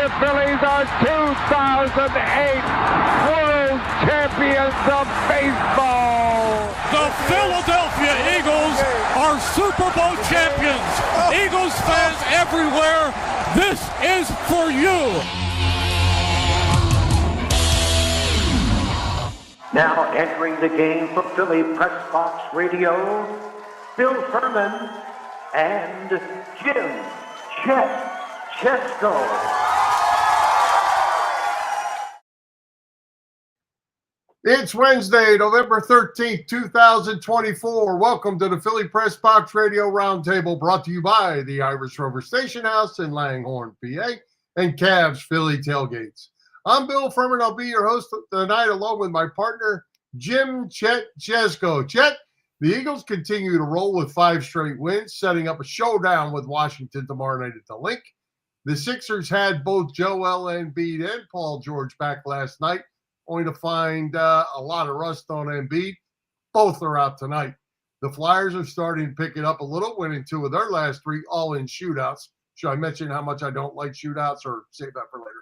the Phillies are 2008 World Champions of Baseball. The Philadelphia Eagles are Super Bowl champions. Eagles fans everywhere, this is for you. Now entering the game for Philly Press Box Radio, Bill Furman and Jim Chet Chesko. It's Wednesday, November 13th, 2024. Welcome to the Philly Press Box Radio Roundtable, brought to you by the Irish Rover Station House in Langhorne, PA, and Cavs Philly Tailgates. I'm Bill Furman. I'll be your host tonight, along with my partner, Jim Chet Chesko. Chet, the Eagles continue to roll with 5 straight wins, setting up a showdown with Washington tomorrow night at the Link. The Sixers had both Joel Embiid and Paul George back last night, only to find a lot of rust on Embiid. Both are out tonight. The Flyers are starting to pick it up a little, winning 2 of their last 3 all-in shootouts. Should I mention how much I don't like shootouts, or save that for later?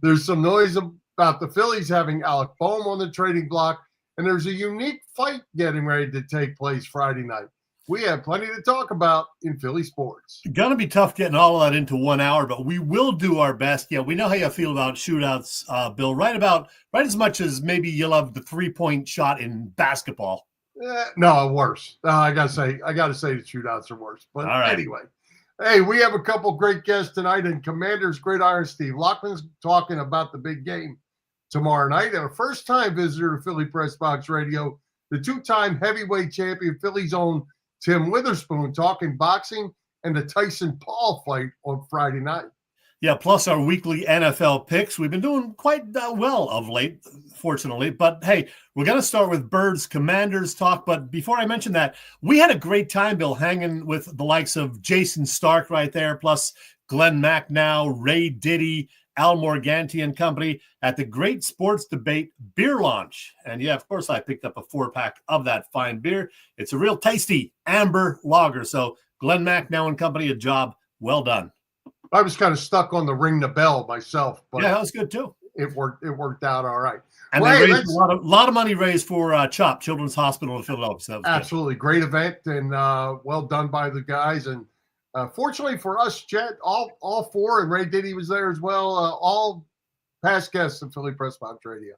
There's some noise about the Phillies having Alec Boehm on the trading block, and there's a unique fight getting ready to take place Friday night. We have plenty to talk about in Philly sports. Going to be tough getting all of that into 1 hour, but we will do our best. Yeah, we know how you feel about shootouts, Bill. Right as much as maybe you love the 3-point shot in basketball. No, worse. I gotta say the shootouts are worse. But Anyway. Hey, we have a couple great guests tonight, and Commanders Gridiron Steve Laughman's talking about the big game tomorrow night. And a first-time visitor to Philly Press Box Radio, the 2-time heavyweight champion, Philly's own TIM Witherspoon, talking boxing and the Tyson Paul fight on Friday night. Yeah, plus our weekly NFL picks. We've been doing quite well of late, fortunately. But, hey, we're going to start with Birds Commanders talk. But before I mention that, we had a great time, Bill, hanging with the likes of Jason Stark right there, plus Glenn McNow, Ray Diddy, Al Morganti and company at the Great Sports Debate Beer Launch. And, yeah, of course, I picked up a 4-pack of that fine beer. It's a real tasty amber lager. So, Glenn McNow and company, a job well done. I was kind of stuck on the ring the bell myself, but yeah, that was good too. It worked out all right. And they raised a lot of money raised for CHOP, Children's Hospital in Philadelphia. So absolutely good. Great event, and well done by the guys. And fortunately for us, Chet, all 4, and Ray Diddy was there as well. All past guests of Philly Press Box Radio.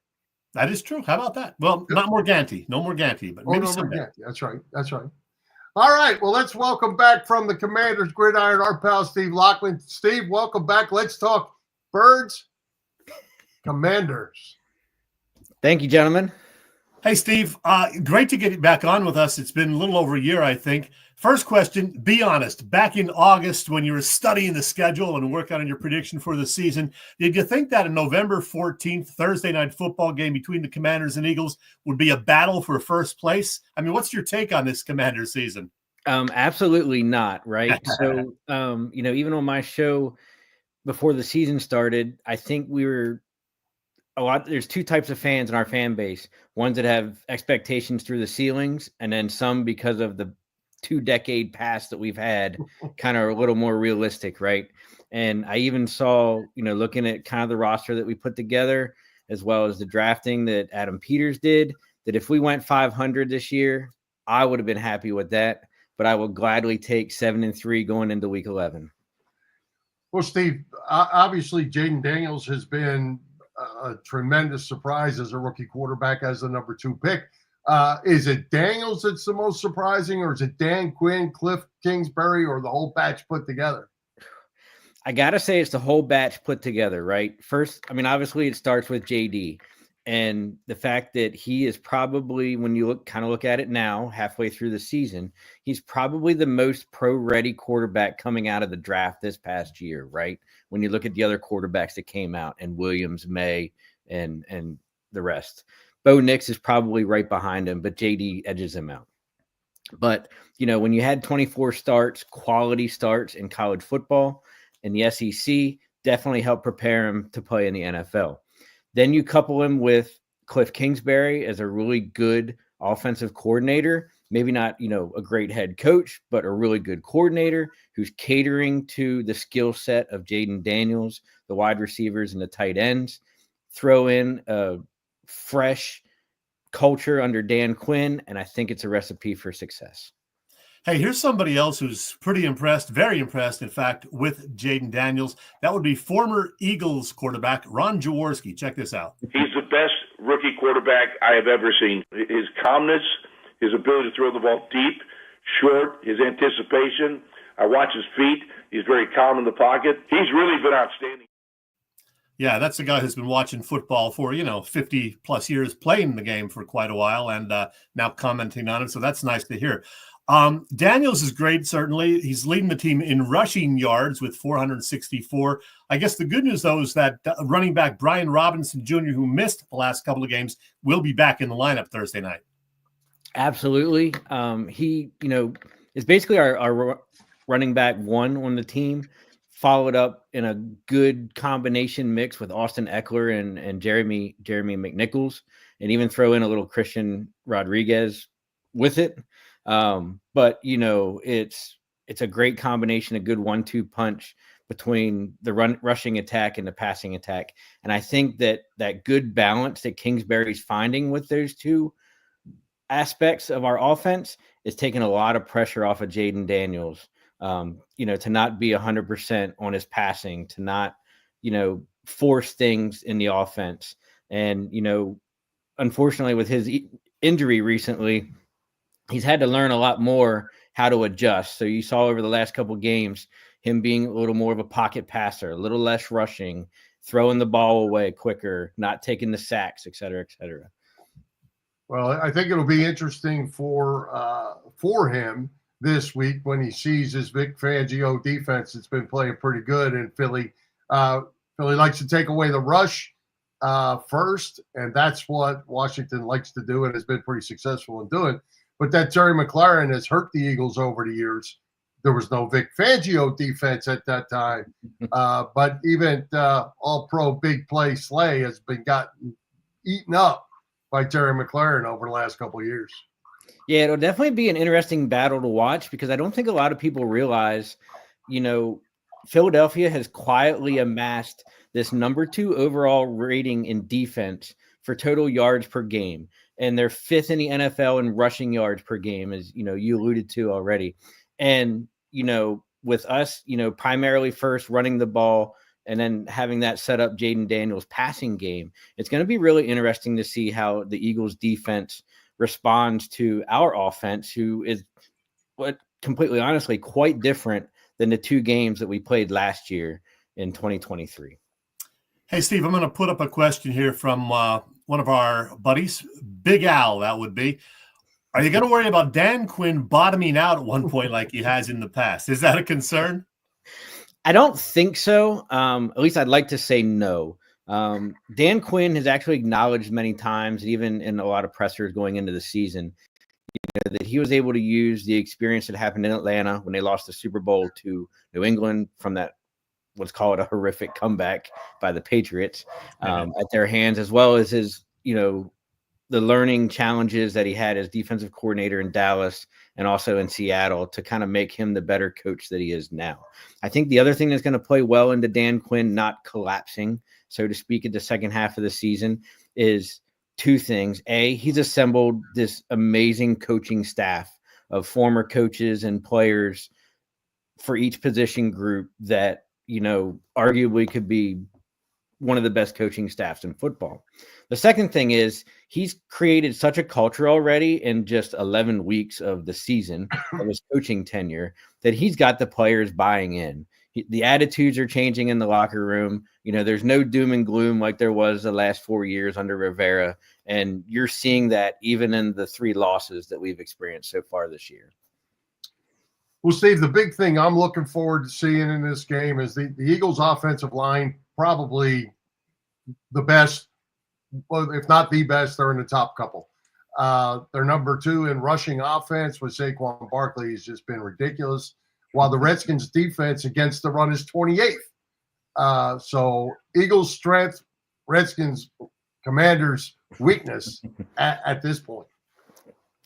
That is true. How about that? Well, not Morganti, no Morganti, but maybe someday. That's right. All right, well, let's welcome back from the Commanders Gridiron our pal Steve Laughman. Steve, welcome back. Let's talk Birds Commanders. Thank you, gentlemen. Hey, Steve, great to get you back on with us. It's been a little over a year, I think. First question, be honest. Back in August, when you were studying the schedule and working on your prediction for the season, did you think that a November 14th Thursday night football game between the Commanders and Eagles would be a battle for first place? I mean, what's your take on this Commanders season? Absolutely not, right? So, even on my show before the season started, I think there's 2 types of fans in our fan base. Ones that have expectations through the ceilings, and then some, because of the 2-decade past that we've had, kind of a little more realistic, right? And I even saw, looking at kind of the roster that we put together, as well as the drafting that Adam Peters did, that if we went 500 this year, I would have been happy with that. But I will gladly take 7-3 going into week 11. Well, Steve, obviously Jaden Daniels has been a tremendous surprise as a rookie quarterback, as the number 2 pick. Is it Daniels that's the most surprising, or is it Dan Quinn, Cliff Kingsbury, or the whole batch put together? I got to say it's the whole batch put together, right? First, obviously it starts with JD, and the fact that he is probably, when you look at it now, halfway through the season, he's probably the most pro-ready quarterback coming out of the draft this past year, right? When you look at the other quarterbacks that came out, and Williams, May, and the rest. Bo Nix is probably right behind him, but JD edges him out. But, when you had 24 starts, quality starts in college football and the SEC, definitely helped prepare him to play in the NFL. Then you couple him with Cliff Kingsbury as a really good offensive coordinator, maybe not, a great head coach, but a really good coordinator who's catering to the skill set of Jaden Daniels, the wide receivers and the tight ends. Throw in a fresh culture under Dan Quinn, and I think it's a recipe for success. Hey, here's somebody else who's pretty impressed, very impressed, in fact, with Jaden Daniels. That would be former Eagles quarterback Ron Jaworski. Check this out. He's the best rookie quarterback I have ever seen. His calmness, his ability to throw the ball deep, short, his anticipation. I watch his feet. He's very calm in the pocket. He's really been outstanding. Yeah, that's a guy who's been watching football for, 50 plus years, playing the game for quite a while, and now commenting on it. So that's nice to hear. Daniels is great, certainly. He's leading the team in rushing yards with 464. I guess the good news, though, is that running back Brian Robinson Jr., who missed the last couple of games, will be back in the lineup Thursday night. Absolutely. He, is basically our running back one on the team, followed up in a good combination mix with Austin Eckler and Jeremy McNichols, and even throw in a little Christian Rodriguez with it. But it's a great combination, a good 1-2 punch between the rushing attack and the passing attack. And I think that good balance that Kingsbury's finding with those two aspects of our offense is taking a lot of pressure off of Jaden Daniels, to not be 100% on his passing, to not, force things in the offense. And, unfortunately with his injury recently, he's had to learn a lot more how to adjust. So you saw over the last couple of games, him being a little more of a pocket passer, a little less rushing, throwing the ball away quicker, not taking the sacks, et cetera, et cetera. Well, I think it'll be interesting for him this week when he sees his Vic Fangio defense. It's been playing pretty good, and Philly likes to take away the rush first, and that's what Washington likes to do and has been pretty successful in doing. But that Terry McLaurin has hurt the Eagles over the years. There was no Vic Fangio defense at that time. But even all-pro big play Slay has been gotten eaten up by Terry McLaurin over the last couple of years. Yeah, it'll definitely be an interesting battle to watch because I don't think a lot of people realize, Philadelphia has quietly amassed this number 2 overall rating in defense for total yards per game. And they're 5th in the NFL in rushing yards per game, as you alluded to already. And, with us, primarily first running the ball and then having that set up Jaden Daniels passing game, it's going to be really interesting to see how the Eagles defense responds to our offense, who is completely honestly quite different than the 2 games that we played last year in 2023. Hey, Steve, I'm going to put up a question here from one of our buddies, Big Al, that would be. Are you going to worry about Dan Quinn bottoming out at one point like he has in the past? Is that a concern? I don't think so. At least I'd like to say no. Dan Quinn has actually acknowledged many times, even in a lot of pressers going into the season, that he was able to use the experience that happened in Atlanta when they lost the Super Bowl to New England from that, let's call it a horrific comeback by the Patriots at their hands, as well as his, the learning challenges that he had as defensive coordinator in Dallas and also in Seattle to kind of make him the better coach that he is now. I think the other thing that's going to play well into Dan Quinn not collapsing, so to speak, at the second half of the season is 2 things. A, he's assembled this amazing coaching staff of former coaches and players for each position group that, arguably could be one of the best coaching staffs in football. The second thing is he's created such a culture already in just 11 weeks of the season of his coaching tenure that he's got the players buying in. The attitudes are changing in the locker room. There's no doom and gloom like there was the last 4 years under Rivera. And you're seeing that even in the 3 losses that we've experienced so far this year. Well, Steve, the big thing I'm looking forward to seeing in this game is the Eagles' offensive line, probably the best, well, if not the best, they're in the top couple. They're number 2 in rushing offense with Saquon Barkley has just been ridiculous, while the Redskins' defense against the run is 28th. So Eagles' strength, Redskins' Commanders' weakness at this point.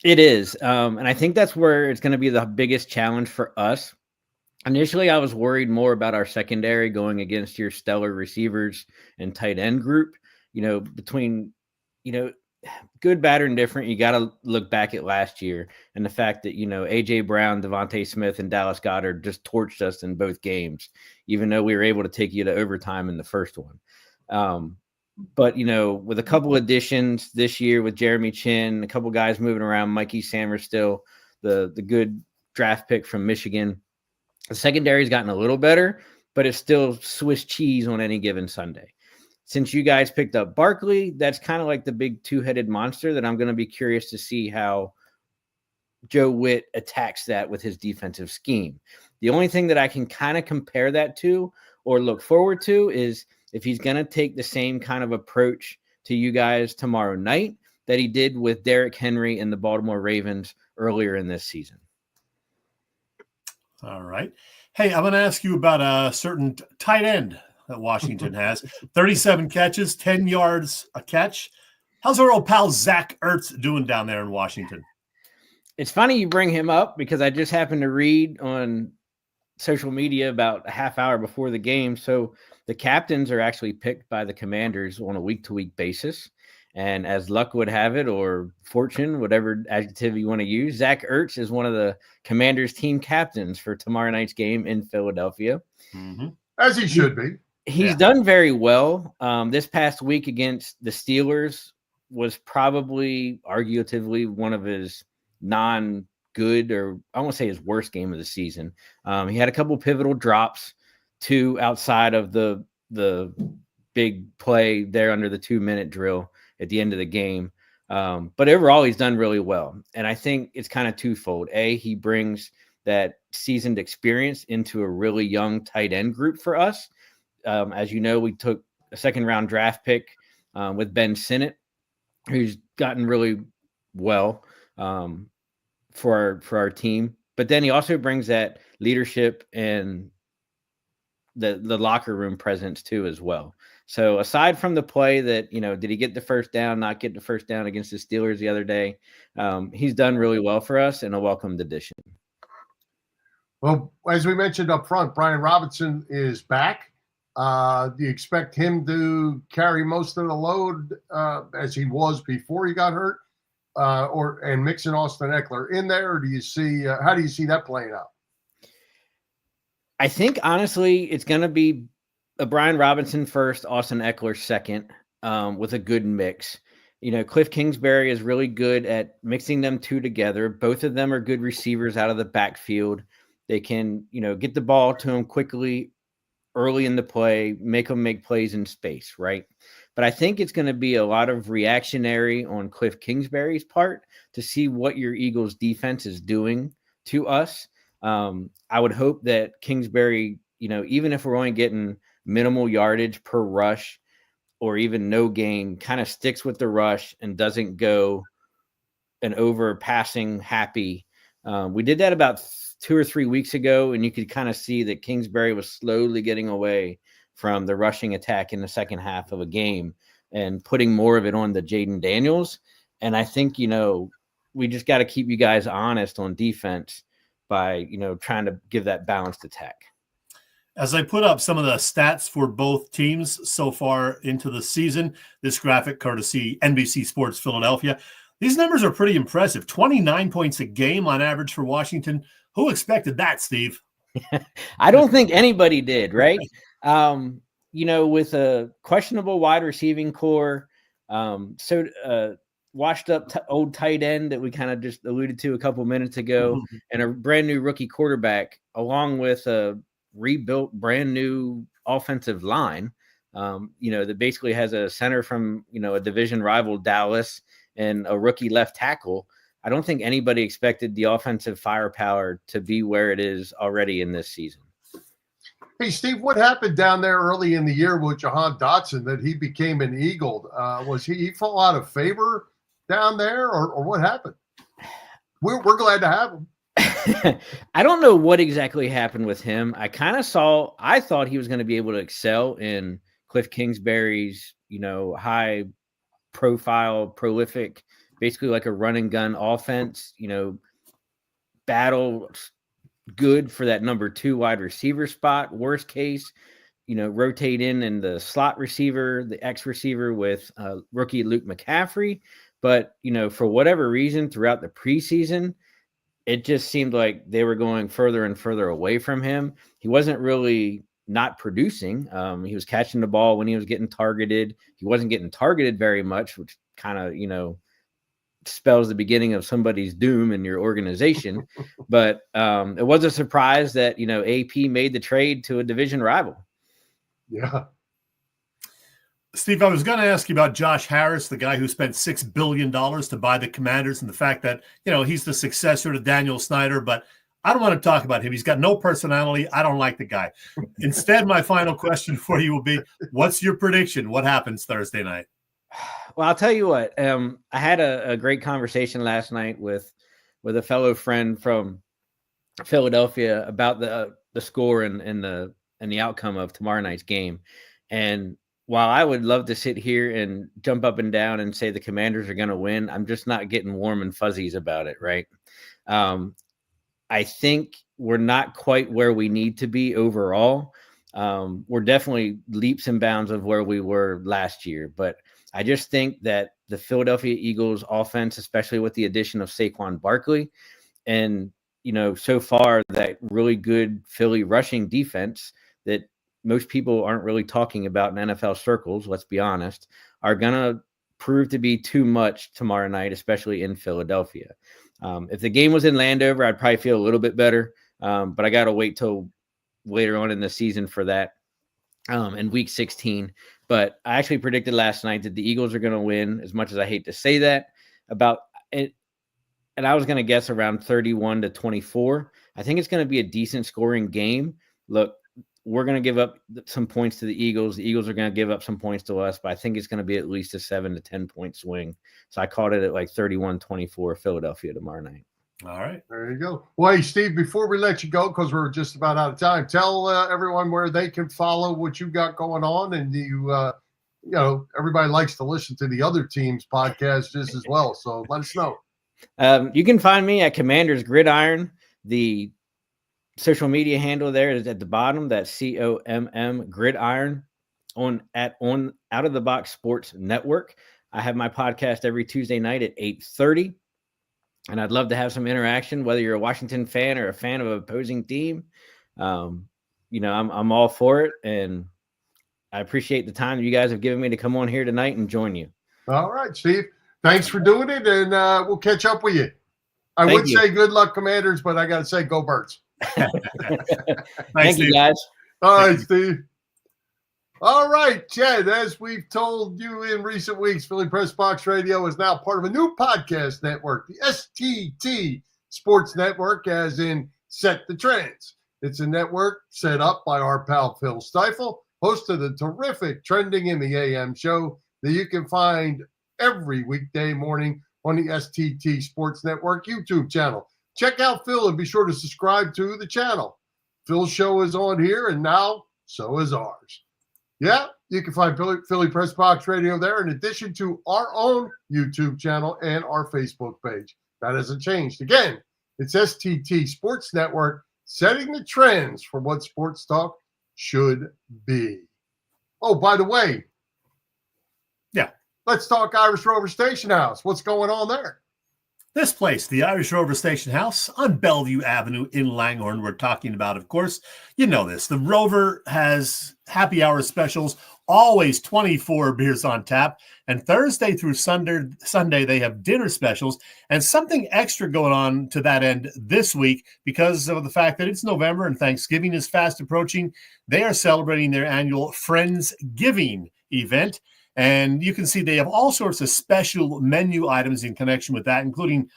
It is. And I think that's where it's going to be the biggest challenge for us. Initially, I was worried more about our secondary going against your stellar receivers and tight end group. Between, good, bad, or indifferent, you got to look back at last year and the fact that, A.J. Brown, Devontae Smith, and Dallas Goedert just torched us in both games, even though we were able to take you to overtime in the first one. But, with a couple additions this year with Jeremy Chin, a couple guys moving around, Mikey Sammers still, the good draft pick from Michigan, the secondary's gotten a little better, but it's still Swiss cheese on any given Sunday. Since you guys picked up Barkley, that's kind of like the big two-headed monster that I'm going to be curious to see how Joe Witt attacks that with his defensive scheme. The only thing that I can kind of compare that to or look forward to is if he's going to take the same kind of approach to you guys tomorrow night that he did with Derrick Henry and the Baltimore Ravens earlier in this season. All right. Hey, I'm going to ask you about a certain tight end that Washington has. 37 catches, 10 yards a catch. How's our old pal Zach Ertz doing down there in Washington? It's funny you bring him up because I just happened to read on social media about a half hour before the game. So the captains are actually picked by the Commanders on a week-to-week basis. And as luck would have it, or fortune, whatever adjective you want to use, Zach Ertz is one of the Commanders' team captains for tomorrow night's game in Philadelphia. Mm-hmm. As he should be. He's done very well. This past week against the Steelers was probably arguably one of his non-good, or I won't say his worst game of the season. He had a couple pivotal drops, two outside of the big play there under the 2-minute drill at the end of the game. But overall, he's done really well. And I think it's kind of twofold. A, he brings that seasoned experience into a really young tight end group for us. As you know, we took a second-round draft pick with Ben Sinnott, who's gotten really well for our team. But then he also brings that leadership and the locker room presence too as well. So aside from the play that, did he get the first down, not get the first down against the Steelers the other day, he's done really well for us and a welcomed addition. Well, as we mentioned up front, Brian Robinson is back. Do you expect him to carry most of the load as he was before he got hurt, and mixing Austin Eckler in there? Or do you see how do you see that playing out? I think honestly, it's going to be a Brian Robinson first, Austin Eckler second, with a good mix. Cliff Kingsbury is really good at mixing them two together. Both of them are good receivers out of the backfield. They can, get the ball to him quickly early in the play, make them make plays in space, right? But I think it's going to be a lot of reactionary on Cliff Kingsbury's part to see what your Eagles defense is doing to us. I would hope that Kingsbury, even if we're only getting minimal yardage per rush or even no gain, kind of sticks with the rush and doesn't go an over passing happy. We did that about 2 or 3 weeks ago, and you could kind of see that Kingsbury was slowly getting away from the rushing attack in the second half of a game and putting more of it on the Jaden Daniels. And I think, we just got to keep you guys honest on defense by, trying to give that balanced attack. As I put up some of the stats for both teams so far into the season, this graphic courtesy NBC Sports Philadelphia, these numbers are pretty impressive. 29 points a game on average for Washington. Who expected that, Steve? I don't think anybody did, right? With a questionable wide receiving core, washed up old tight end that we kind of just alluded to a couple minutes ago, and a brand new rookie quarterback, along with a rebuilt brand new offensive line, that basically has a center from, a division rival, Dallas, and a rookie left tackle. I don't think anybody expected the offensive firepower to be where it is already in this season. Hey, Steve, what happened down there early in the year with Jahan Dotson that he became an Eagle? Was he fall out of favor down there, or what happened? We're glad to have him. I don't know what exactly happened with him. I thought he was going to be able to excel in Cliff Kingsbury's, high profile, prolific basically like a run and gun offense, battle good for that number 2 wide receiver spot. Worst case, rotate in the slot receiver, the X receiver with rookie Luke McCaffrey. But, for whatever reason throughout the preseason, it just seemed like they were going further and further away from him. He wasn't really not producing. He was catching the ball when he was getting targeted. He wasn't getting targeted very much, which kind of, spells the beginning of somebody's doom in your organization. But it was a surprise that, AP made the trade to a division rival. Yeah. Steve, I was going to ask you about Josh Harris, the guy who spent $6 billion to buy the Commanders, and the fact that, he's the successor to Daniel Snyder, but I don't want to talk about him. He's got no personality. I don't like the guy. Instead, my final question for you will be, what's your prediction? What happens Thursday night? Well, I'll tell you what. I had a great conversation last night with a fellow friend from Philadelphia about the score and the outcome of tomorrow night's game. And while I would love to sit here and jump up and down and say the Commanders are going to win, I'm just not getting warm and fuzzies about it, right? I think we're not quite where we need to be overall. We're definitely leaps and bounds of where we were last year, but I just think that the Philadelphia Eagles offense, especially with the addition of Saquon Barkley, and, so far that really good Philly rushing defense that most people aren't really talking about in NFL circles, let's be honest, are going to prove to be too much tomorrow night, especially in Philadelphia. If the game was in Landover, I'd probably feel a little bit better, but I got to wait till later on in the season for that in week 16. But I actually predicted last night that the Eagles are going to win, as much as I hate to say that about it. And I was going to guess around 31-24. I think it's going to be a decent scoring game. Look, we're going to give up some points to the Eagles. The Eagles are going to give up some points to us, but I think it's going to be at least a 7 to 10 point swing. So I called it at like 31-24 Philadelphia tomorrow night. All right. There you go. Well, hey, Steve, before we let you go, because we're just about out of time, tell everyone where they can follow what you got going on. And everybody likes to listen to the other team's podcasts just as well. So let us know. You can find me at Commanders Gridiron. The social media handle there is at the bottom. That's COMM Gridiron on Out of the Box Sports Network. I have my podcast every Tuesday night at 8:30. And I'd love to have some interaction, whether you're a Washington fan or a fan of an opposing team. I'm all for it. And I appreciate the time you guys have given me to come on here tonight and join you. All right, Steve. Thanks for doing it. And we'll catch up with you. I would say good luck, Commanders, but I got to say go Birds. Thank you, guys. All right, Steve. All right, Chet, as we've told you in recent weeks, Philly Press Box Radio is now part of a new podcast network, the STT Sports Network, as in Set the Trends. It's a network set up by our pal Phil Stifle, host of the terrific Trending in the AM show that you can find every weekday morning on the STT Sports Network YouTube channel. Check out Phil and be sure to subscribe to the channel. Phil's show is on here, and now so is ours. Yeah, you can find Philly Press Box Radio there in addition to our own YouTube channel and our Facebook page. That hasn't changed. Again, it's STT Sports Network, setting the trends for what sports talk should be. Oh, by the way. Yeah. Let's talk Irish Rover Station House. What's going on there? This place, the Irish Rover Station House on Bellevue Avenue in Langhorne, we're talking about, of course. You know this. The Rover has happy hour specials, always 24 beers on tap. And Thursday through Sunday, they have dinner specials and something extra going on to that end this week because of the fact that it's November and Thanksgiving is fast approaching. They are celebrating their annual Friendsgiving event. And you can see they have all sorts of special menu items in connection with that, including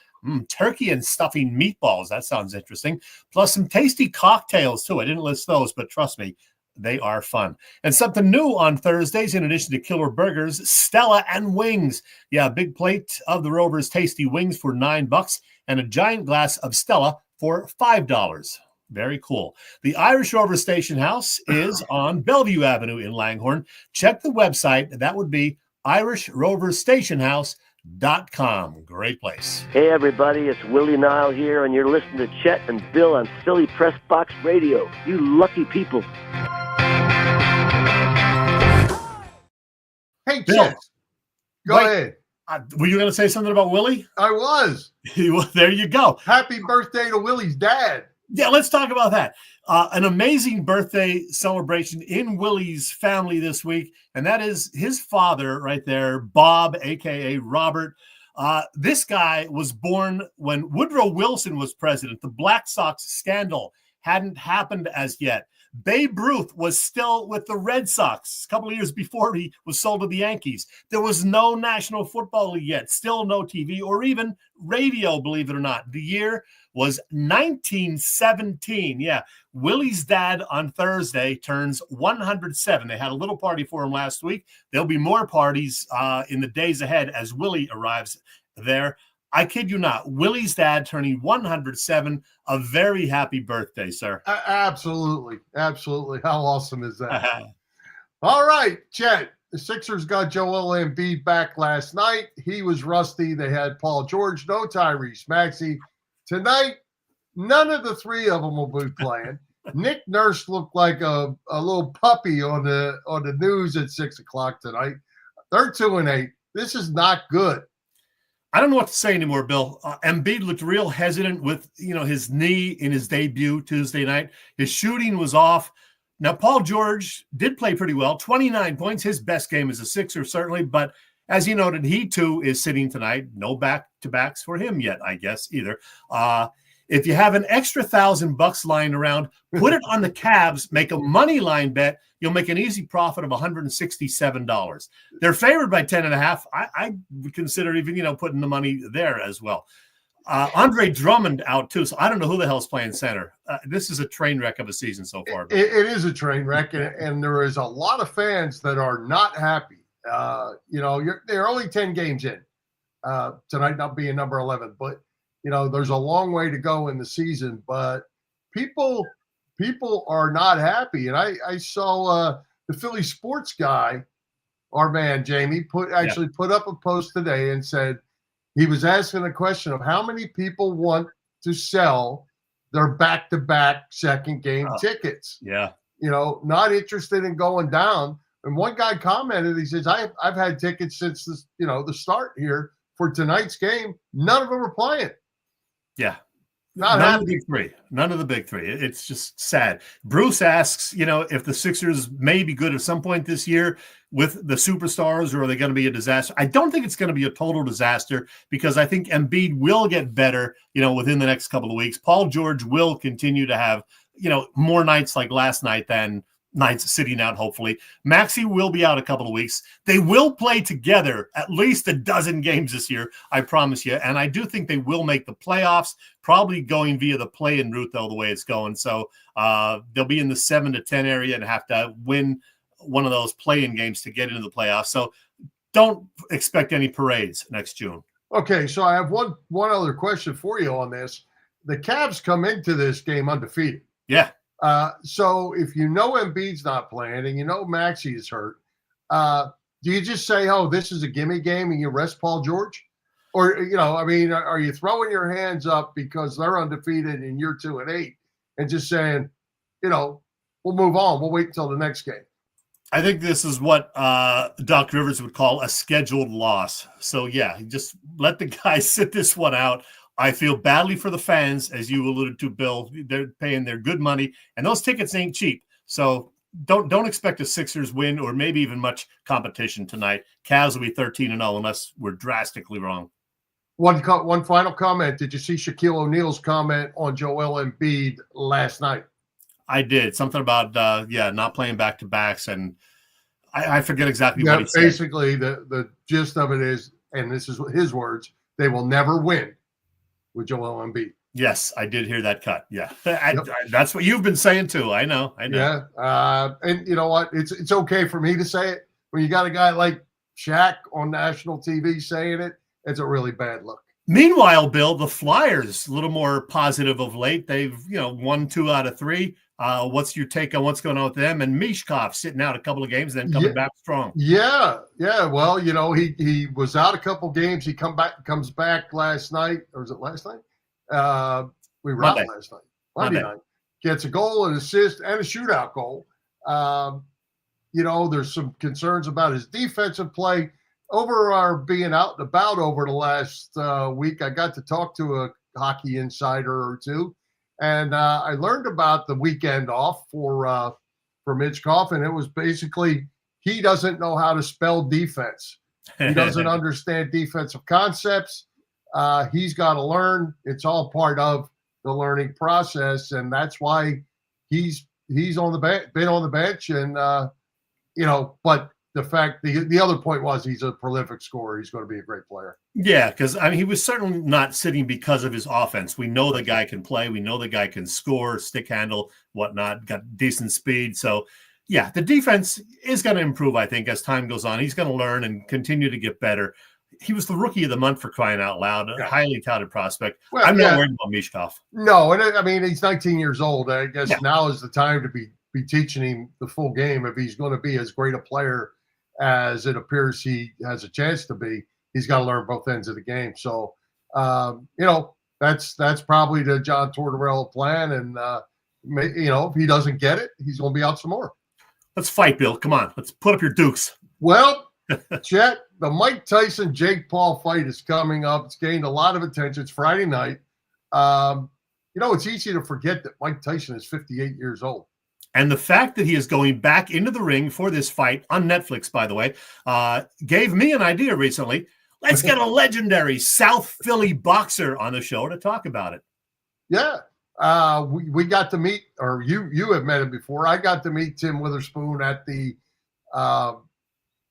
turkey and stuffing meatballs. That sounds interesting. Plus some tasty cocktails, too. I didn't list those, but trust me, they are fun. And something new on Thursdays, in addition to killer burgers, Stella and wings. Yeah, a big plate of the Rover's tasty wings for $9 and a giant glass of Stella for $5. Very cool. The Irish Rover Station House is on Bellevue Avenue in Langhorne. Check the website. That would be irishroverstationhouse.com. ThePressBox.com. Great place. Hey everybody, it's Willie Nile here, and you're listening to Chet and Bill on Philly Press Box Radio. You lucky people. Hey, Bill, Chet, go ahead. Were you going to say something about Willie? I was. There you go. Happy birthday to Willie's dad. Yeah, let's talk about that. An amazing birthday celebration in Willie's family this week, and that is his father right there, Bob, a.k.a. Robert. This guy was born when Woodrow Wilson was president. The Black Sox scandal hadn't happened as yet. Babe Ruth was still with the Red Sox a couple of years before he was sold to the Yankees. There was no National Football League yet, still no TV or even radio, believe it or not. The year was 1917. Yeah, Willie's dad on Thursday turns 107. They had a little party for him last week. There'll be more parties in the days ahead as Willie arrives there. I kid you not, Willie's dad turning 107. A very happy birthday, sir. Absolutely. Absolutely. How awesome is that? All right, Chet. The Sixers got Joel Embiid back last night. He was rusty. They had Paul George, no Tyrese Maxey. Tonight, none of the three of them will be playing. Nick Nurse looked like a little puppy on the news at 6 o'clock tonight. They're 2-8. This is not good. I don't know what to say anymore, Bill. Embiid looked real hesitant with, his knee in his debut Tuesday night. His shooting was off. Now, Paul George did play pretty well, 29 points, his best game as a Sixer, certainly. But as you noted, he too is sitting tonight. No back-to-backs for him yet, I guess, either. If you have an extra $1,000 lying around, put it on the Cavs, make a money line bet. You'll make an easy profit of $167. They're favored by 10.5. I would consider even, putting the money there as well. Andre Drummond out too, so I don't know who the hell's playing center. This is a train wreck of a season so far. It is a train wreck, and there is a lot of fans that are not happy. They're only 10 games in tonight, not being number 11, but there's a long way to go in the season. But people are not happy, and I saw the Philly sports guy, our man Jamie, put up a post today and said he was asking a question of how many people want to sell their back-to-back second game tickets. Yeah. Not interested in going down. And one guy commented, he says, I've had tickets since the start here for tonight's game. None of them are playing. Yeah. None of the big three. It's just sad. Bruce asks, if the Sixers may be good at some point this year with the superstars, or are they going to be a disaster? I don't think it's going to be a total disaster because I think Embiid will get better, within the next couple of weeks. Paul George will continue to have, more nights like last night than nights sitting out, hopefully. Maxey will be out a couple of weeks. They will play together at least a dozen games this year, I promise you. And I do think they will make the playoffs, probably going via the play-in route, though, the way it's going. So they'll be in the 7-10 area and have to win one of those play-in games to get into the playoffs. So don't expect any parades next June. Okay, so I have one other question for you on this. The Cavs come into this game undefeated. Yeah. So if Embiid's not playing and Maxey is hurt, do you just say, oh, this is a gimme game and you rest Paul George? Or, are you throwing your hands up because they're undefeated and you're 2-8 and just saying, we'll move on. We'll wait until the next game. I think this is what Doc Rivers would call a scheduled loss. So, yeah, just let the guys sit this one out. I feel badly for the fans, as you alluded to, Bill. They're paying their good money, and those tickets ain't cheap. So don't expect a Sixers win or maybe even much competition tonight. Cavs will be 13-0 unless we're drastically wrong. One final comment. Did you see Shaquille O'Neal's comment on Joel Embiid last night? I did. Something about, not playing back-to-backs, and I forget exactly what he said. Basically, the gist of it is, and this is his words, they will never win with Joel Embiid. Yes, I did hear that cut. Yeah, that's what you've been saying too. I know. Yeah, and you know what? It's okay for me to say it. When you got a guy like Shaq on national TV saying it, it's a really bad look. Meanwhile, Bill, the Flyers, a little more positive of late. They've, won 2 out of 3. What's your take on what's going on with them? And Mishkov sitting out a couple of games, then coming back strong. Yeah. Well, he was out a couple games. He comes back last night, or was it last night? We were out last night. Monday night. Gets a goal, an assist, and a shootout goal. There's some concerns about his defensive play. Over our being out and about over the last week, I got to talk to a hockey insider or two, and I learned about the weekend off for Mitchkoff, and it was basically he doesn't know how to spell defense. He doesn't understand defensive concepts. He's got to learn. It's all part of the learning process, and that's why he's on the been on the bench, and but. The fact the other point was he's a prolific scorer. He's going to be a great player. Yeah, because he was certainly not sitting because of his offense. We know the guy can play. We know the guy can score, stick handle, whatnot. Got decent speed. So, yeah, the defense is going to improve. I think as time goes on, he's going to learn and continue to get better. He was the rookie of the month for crying out loud. A highly touted prospect. Well, I'm not worried about Mishkov. No, and he's 19 years old. I guess now is the time to be teaching him the full game if he's going to be as great a player as it appears he has a chance to be. He's got to learn both ends of the game. So, that's probably the John Tortorella plan. And, if he doesn't get it, he's going to be out some more. Let's fight, Bill. Come on. Let's put up your dukes. Well, Chet, the Mike Tyson-Jake Paul fight is coming up. It's gained a lot of attention. It's Friday night. It's easy to forget that Mike Tyson is 58 years old. And the fact that he is going back into the ring for this fight on Netflix, by the way, gave me an idea recently. Let's get a legendary South Philly boxer on the show to talk about it. Yeah. We got to meet, or you have met him before. I got to meet Tim Witherspoon at the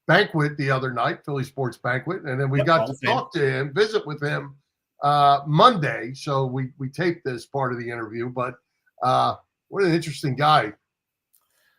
banquet the other night, Philly Sports Banquet. And then we got to talk to him, visit with him Monday. So we taped this part of the interview, but what an interesting guy.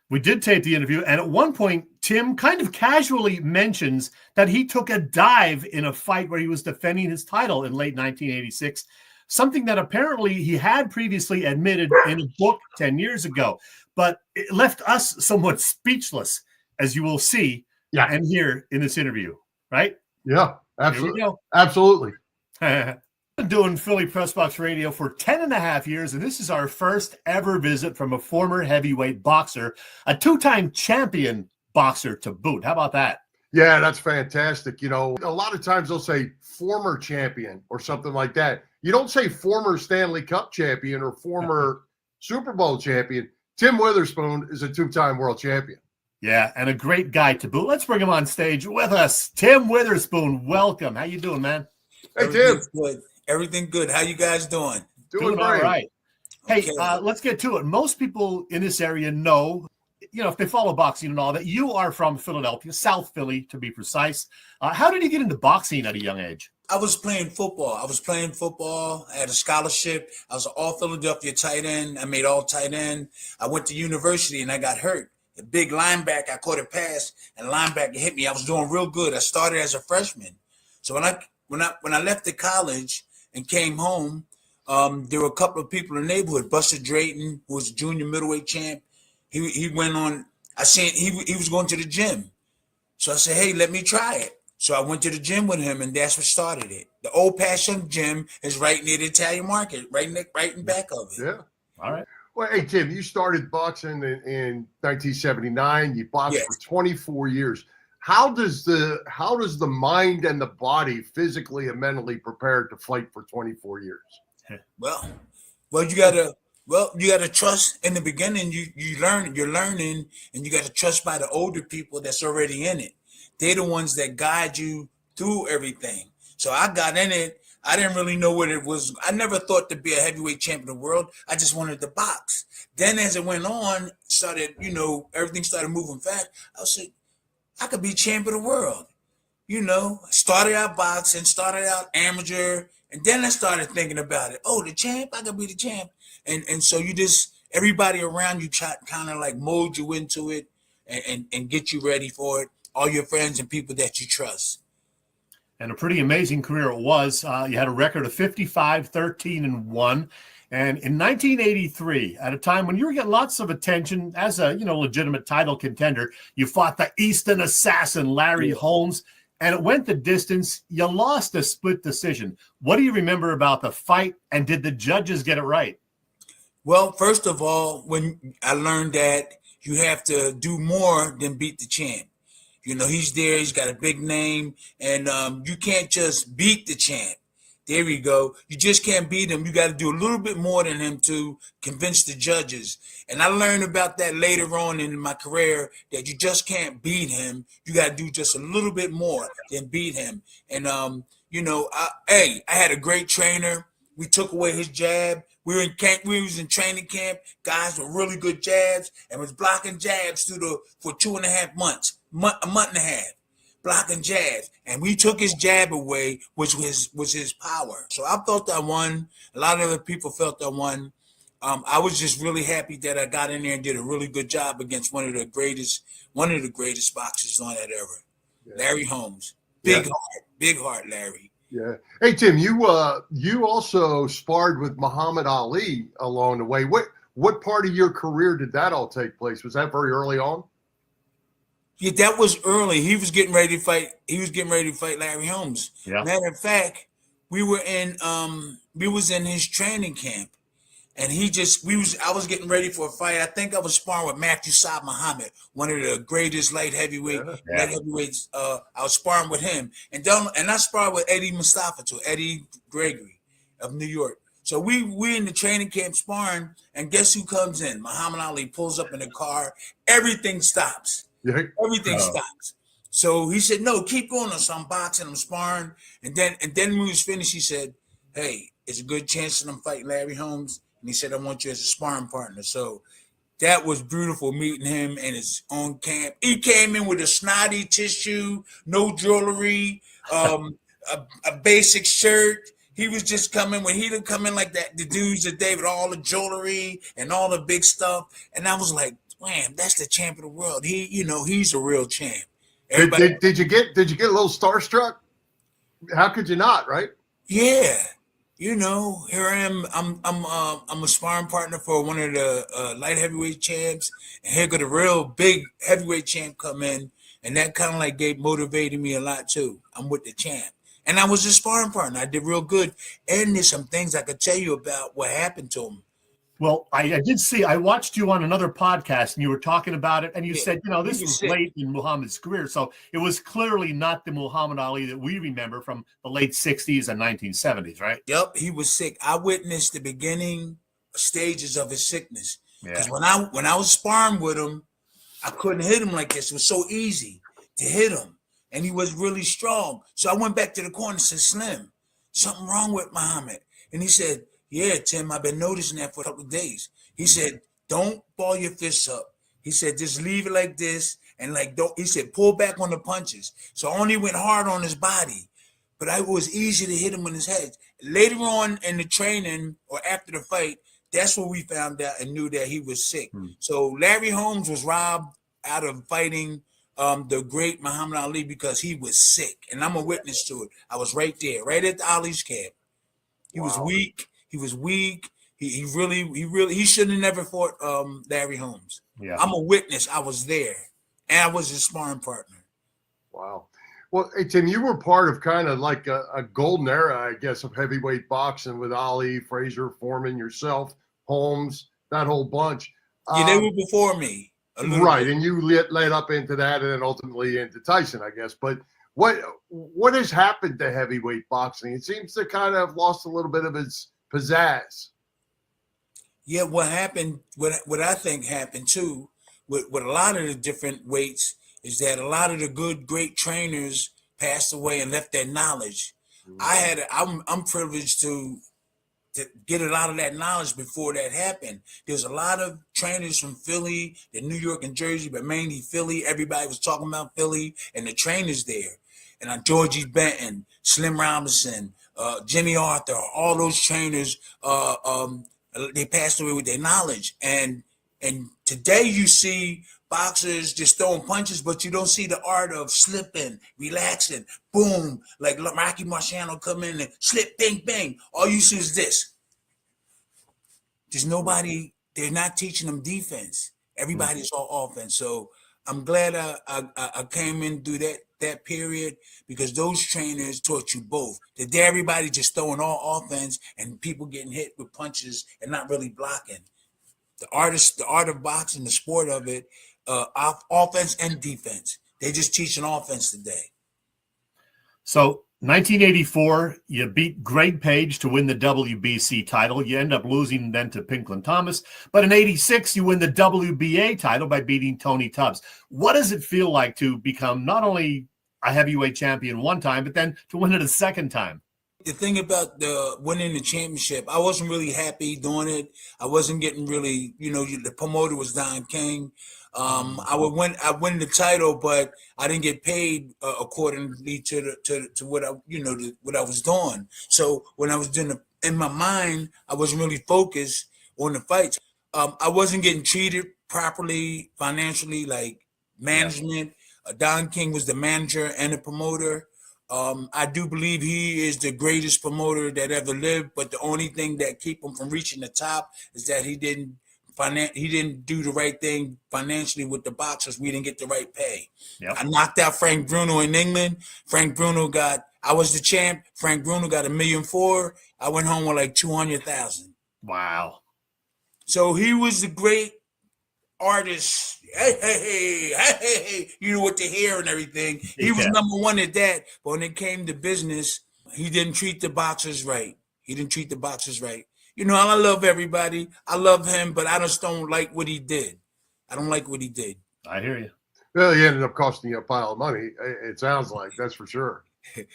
We did tape the interview, and at one point, Tim kind of casually mentions that he took a dive in a fight where he was defending his title in late 1986, something that apparently he had previously admitted in a book 10 years ago. But it left us somewhat speechless, as you will see and hear in this interview, right? Yeah, absolutely. Absolutely. Been doing Philly Press Box Radio for 10 and a half years, and this is our first ever visit from a former heavyweight boxer, a 2-time champion boxer to boot. How about that? Yeah, that's fantastic. A lot of times they'll say former champion or something like that. You don't say former Stanley Cup champion or former Super Bowl champion. Tim Witherspoon is a 2-time world champion. Yeah, and a great guy to boot. Let's bring him on stage with us. Tim Witherspoon, welcome. How you doing, man? Hey, Tim. Good. Everything good. How you guys doing? Doing great. All right. Hey, Okay. let's get to it. Most people in this area know, if they follow boxing and all that, you are from Philadelphia, South Philly to be precise. How did you get into boxing at a young age? I was playing football. I had a scholarship. I was an all-Philadelphia tight end. I made all tight end. I went to university and I got hurt. A big linebacker, I caught a pass and linebacker hit me. I was doing real good. I started as a freshman. So when I left the college and came home, there were a couple of people in the neighborhood. Buster Drayton, who was a junior middleweight champ, he went on. I seen he was going to the gym, so I said, "Hey, let me try it." So I went to the gym with him, and that's what started it. The Old Passion Gym is right near the Italian Market, right in back of it. Yeah. All right. Well, hey, Tim, you started boxing in 1979. You boxed for 24 years. How does the mind and the body physically and mentally prepare to fight for 24 years? Well, you gotta trust in the beginning. You're learning, and you gotta trust by the older people that's already in it. They're the ones that guide you through everything. So I got in it. I didn't really know what it was. I never thought to be a heavyweight champion of the world. I just wanted to box. Then as it went on, everything started moving fast. I said, I could be champion of the world. Started out boxing, started out amateur, and then I started thinking about it. Oh, the champ, I could be the champ. And so everybody around you kind of like mold you into it and get you ready for it. All your friends and people that you trust. And a pretty amazing career it was. You had a record of 55, 13, and 1. And in 1983, at a time when you were getting lots of attention as a legitimate title contender, you fought the Easton Assassin, Larry Holmes, and it went the distance. You lost a split decision. What do you remember about the fight, and did the judges get it right? Well, first of all, when I learned that you have to do more than beat the champ. He's there. He's got a big name, and you can't just beat the champ. There we go. You just can't beat him. You got to do a little bit more than him to convince the judges. And I learned about that later on in my career, that you just can't beat him. You got to do just a little bit more than beat him. And, I had a great trainer. We took away his jab. We were in camp. We was in training camp. Guys with really good jabs and was blocking jabs for 2.5 months, a month and a half. Blocking jabs, and we took his jab away, which was his power. So I felt I won. A lot of other people felt I won. I was just really happy that I got in there and did a really good job against one of the greatest boxers on that era, Larry Holmes. Big heart, Larry. Yeah. Hey Tim, you also sparred with Muhammad Ali along the way. What part of your career did that all take place? Was that very early on? Yeah, that was early. He was getting ready to fight. Larry Holmes. Yeah. Matter of fact, we was in his training camp, and I was getting ready for a fight. I think I was sparring with Matthew Saad Muhammad, one of the greatest light heavyweights. I was sparring with him, and I sparred with Eddie Gregory of New York. So we in the training camp sparring, and guess who comes in? Muhammad Ali pulls up in the car. Everything stops. Everything stops. So he said, "No, keep going." So I'm boxing, I'm sparring, and then when we was finished, he said, "Hey, it's a good chance that I'm fighting Larry Holmes." And he said, "I want you as a sparring partner." So that was beautiful meeting him in his own camp. He came in with a snotty tissue, no jewelry, a basic shirt. He was just coming when he didn't come in like that. The dudes today with all the jewelry and all the big stuff, and I was like, "Man, that's the champ of the world. He's a real champ." Did you get a little starstruck? How could you not, right? Yeah, here I am. I'm a sparring partner for one of the light heavyweight champs, and here could a real big heavyweight champ come in, and that kind of like motivated me a lot too. I'm with the champ, and I was a sparring partner. I did real good, and there's some things I could tell you about what happened to him. Well, I did see, I watched you on another podcast and you were talking about it, and you said, this was late in Muhammad's career. So it was clearly not the Muhammad Ali that we remember from the late 60s and 1970s, right? Yep, he was sick. I witnessed the beginning stages of his sickness. Because when I was sparring with him, I couldn't hit him like this. It was so easy to hit him. And he was really strong. So I went back to the corner and said, "Slim, something wrong with Muhammad?" And he said, "Yeah, Tim, I've been noticing that for a couple of days." He said, "Don't ball your fists up." He said, "Just leave it like this." And he said, "Pull back on the punches." So I only went hard on his body, but it was easy to hit him in his head. Later on in the training or after the fight, that's when we found out and knew that he was sick. So Larry Holmes was robbed out of fighting the great Muhammad Ali because he was sick. And I'm a witness to it. I was right there, right at the Ali's camp. He was weak. He was weak. He should have never fought Larry Holmes. Yeah. I'm a witness. I was there, and I was his sparring partner. Wow. Well, hey, Tim, you were part of kind of like a golden era, I guess, of heavyweight boxing with Ali, Frazier, Foreman, yourself, Holmes, that whole bunch. Yeah, they were before me. Right, and you led up into that and then ultimately into Tyson, I guess. But what has happened to heavyweight boxing? It seems to kind of have lost a little bit of its pizzazz. Yeah, what happened, what I think happened too, with a lot of the different weights, is that a lot of the great trainers passed away and left their knowledge. I'm privileged to get a lot of that knowledge before that happened. There's a lot of trainers from Philly, the New York and Jersey, but mainly Philly. Everybody was talking about Philly and the trainers there. And Georgie Benton, Slim Robinson, Jimmy Arthur, all those trainers, they passed away with their knowledge. And today you see boxers just throwing punches, but you don't see the art of slipping, relaxing, boom, like Rocky Marciano come in and slip, bang, bang. All you see is this. There's nobody, they're not teaching them defense. Everybody's all offense. So I'm glad I came in through that period, because those trainers taught you both. That everybody just throwing all offense and people getting hit with punches and not really blocking. The art of boxing, the sport of it, offense and defense. They just teaching offense today. So 1984, you beat Greg Page to win the WBC title. You end up losing then to Pinklon Thomas. But in 86, you win the WBA title by beating Tony Tubbs. What does it feel like to become not only a heavyweight champion one time, but then to win it a second time? The thing about winning the championship, I wasn't really happy doing it. I wasn't getting really, the promoter was Don King. I win the title, but I didn't get paid accordingly to what what I was doing. So when I was doing in my mind, I wasn't really focused on the fights. I wasn't getting treated properly financially, like management. Don King was the manager and the promoter. I do believe he is the greatest promoter that ever lived, but the only thing that keep him from reaching the top is that he didn't do the right thing financially with the boxers. We didn't get the right pay. Yep. I knocked out Frank Bruno in England. I was the champ. Frank Bruno got $1.4 million. I went home with like 200,000. Wow. So he was the great artist. Hey, you know what to hear and everything. He was number one at that. But when it came to business, he didn't treat the boxers right. I love everybody. I love him, but I just don't like what he did. I don't like what he did. I hear you. Well, he ended up costing you a pile of money. It sounds like, that's for sure.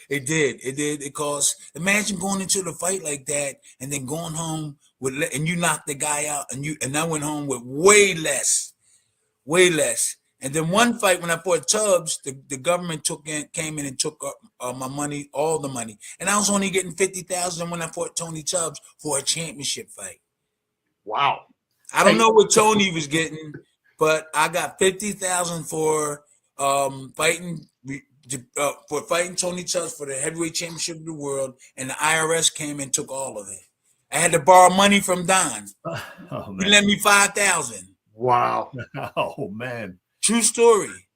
It did. It cost. Imagine going into the fight like that and then going home and you knocked the guy out and I went home with way less. And then one fight when I fought Tubbs, the government came in and took my money, all the money, and I was only getting $50,000 when I fought Tony Tubbs for a championship fight. Wow! I don't know what Tony was getting, but I got $50,000 for fighting Tony Tubbs for the heavyweight championship of the world, and the IRS came and took all of it. I had to borrow money from Don. He lent me $5,000. Wow! Oh man! True story.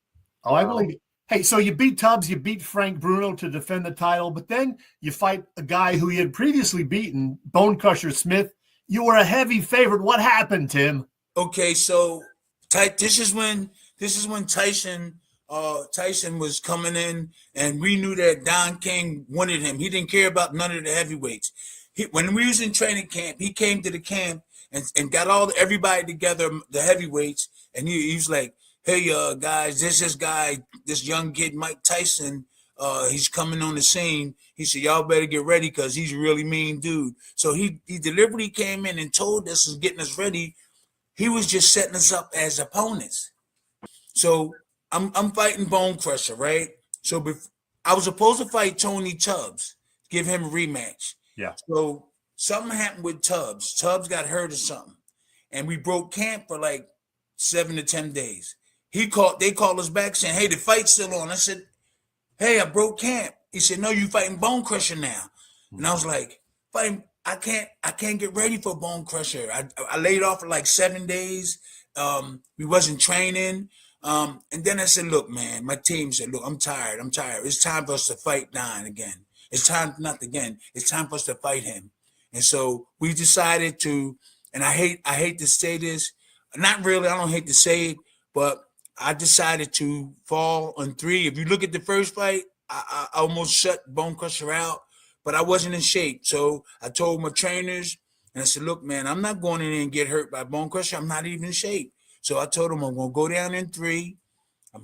Oh, I believe it. Hey, so you beat Tubbs, you beat Frank Bruno to defend the title, but then you fight a guy who you had previously beaten, Bone Crusher Smith. You were a heavy favorite. What happened, Tim? Okay, so this is when Tyson was coming in, and we knew that Don King wanted him. He didn't care about none of the heavyweights. When we was in training camp, he came to the camp and got everybody together, the heavyweights, and he was like, "Hey, guys, this young kid, Mike Tyson, he's coming on the scene." He said, "Y'all better get ready because he's a really mean dude." So he deliberately came in and told us and getting us ready. He was just setting us up as opponents. So I'm fighting Bone Crusher, right? So I was supposed to fight Tony Tubbs, give him a rematch. Yeah. So something happened with Tubbs. Tubbs got hurt or something, and we broke camp for like 7 to 10 days. They called us back saying, "Hey, the fight's still on." I said, "Hey, I broke camp." He said, "No, you fighting Bone Crusher now." And I was like, I can't get ready for Bone Crusher. I laid off for like 7 days. We wasn't training. And then I said, "Look, man," my team said, "Look, I'm tired. It's time for us to fight Don again. It's time for us to fight him." And so we decided to, and I hate to say this, not really, I don't hate to say it, but I decided to fall on 3. If you look at the first fight, I almost shut Bone Crusher out, but I wasn't in shape. So I told my trainers, and I said, "Look, man, I'm not going in there and get hurt by Bone Crusher. I'm not even in shape." So I told him I'm going to go down in 3. And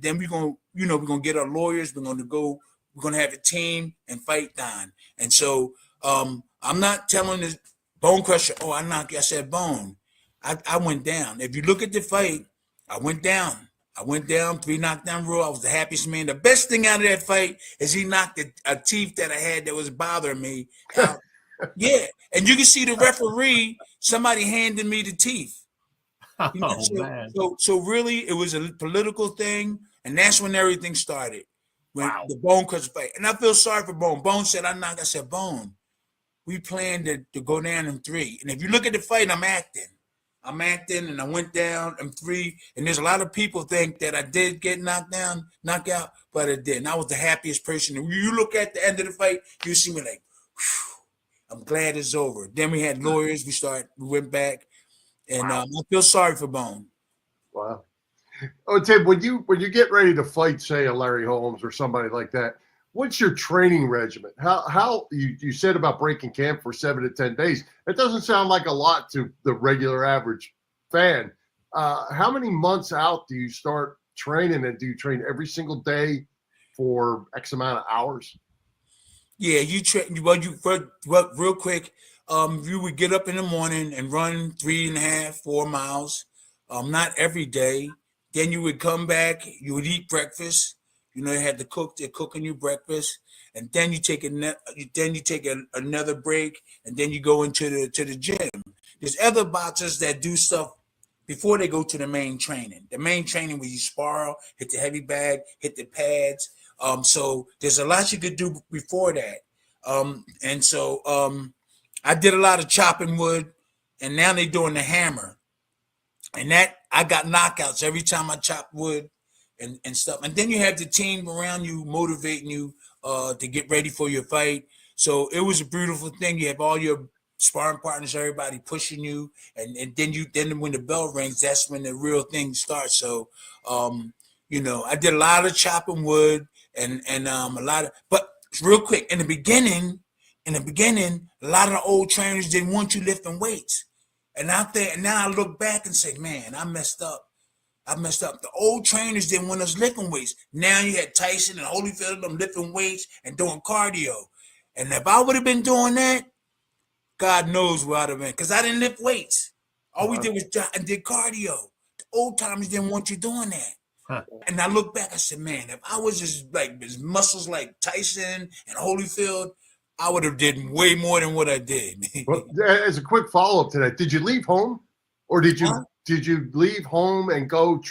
then we're going to get our lawyers. We're going to have a team and fight Don. And so I'm not telling this Bone Crusher, "Oh, I knocked you." I said, "Bone." I went down. If you look at the fight, I went down. 3 knockdown rule. I was the happiest man. The best thing out of that fight is he knocked a teeth that I had that was bothering me out. Yeah. And you can see the referee, somebody handed me the teeth. You know, Oh, man. so really, it was a political thing, and that's when everything started. When Wow. the Bone Crush fight, and I feel sorry for Bone. Bone said, I said, Bone, we planned to go down in 3, and if you look at the fight, I'm acting, and I went down in 3, and there's a lot of people think that I did get knocked out, but I didn't. I was the happiest person. And when you look at the end of the fight, you see me like, whew, I'm glad it's over. Then we had lawyers. We went back, and I feel sorry for Bone. Wow. Oh, Tim, when you get ready to fight, say, a Larry Holmes or somebody like that, what's your training regimen? How you said about breaking camp for 7 to 10 days? It doesn't sound like a lot to the regular average fan. How many months out do you start training, and do you train every single day for X amount of hours? Yeah, you train. Real quick. You would get up in the morning and run 3.5, 4 miles. Not every day. Then you would come back. You would eat breakfast. You know, they had they're cooking you breakfast, and then you take another break, and then you go to the gym. There's other boxers that do stuff before they go to the main training. The main training where you spar, hit the heavy bag, hit the pads. So there's a lot you could do before that. And so I did a lot of chopping wood, and now they're doing the hammer. And that I got knockouts every time I chop wood and stuff. And then you have the team around you motivating you to get ready for your fight. So it was a beautiful thing. You have all your sparring partners, everybody pushing you, and then when the bell rings, that's when the real thing starts. So you know, I did a lot of chopping wood and a lot of, but real quick, in the beginning, a lot of the old trainers didn't want you lifting weights. And now I look back and say, man, I messed up. The old trainers didn't want us lifting weights. Now you had Tyson and Holyfield them lifting weights and doing cardio. And if I would have been doing that, God knows where I'd have been. Because I didn't lift weights. All we did was did cardio. The old timers didn't want you doing that. Huh. And I look back, I said, man, if I was just like his muscles like Tyson and Holyfield, I would have did way more than what I did. Well, as a quick follow-up to that, did you leave home, or did you leave home and go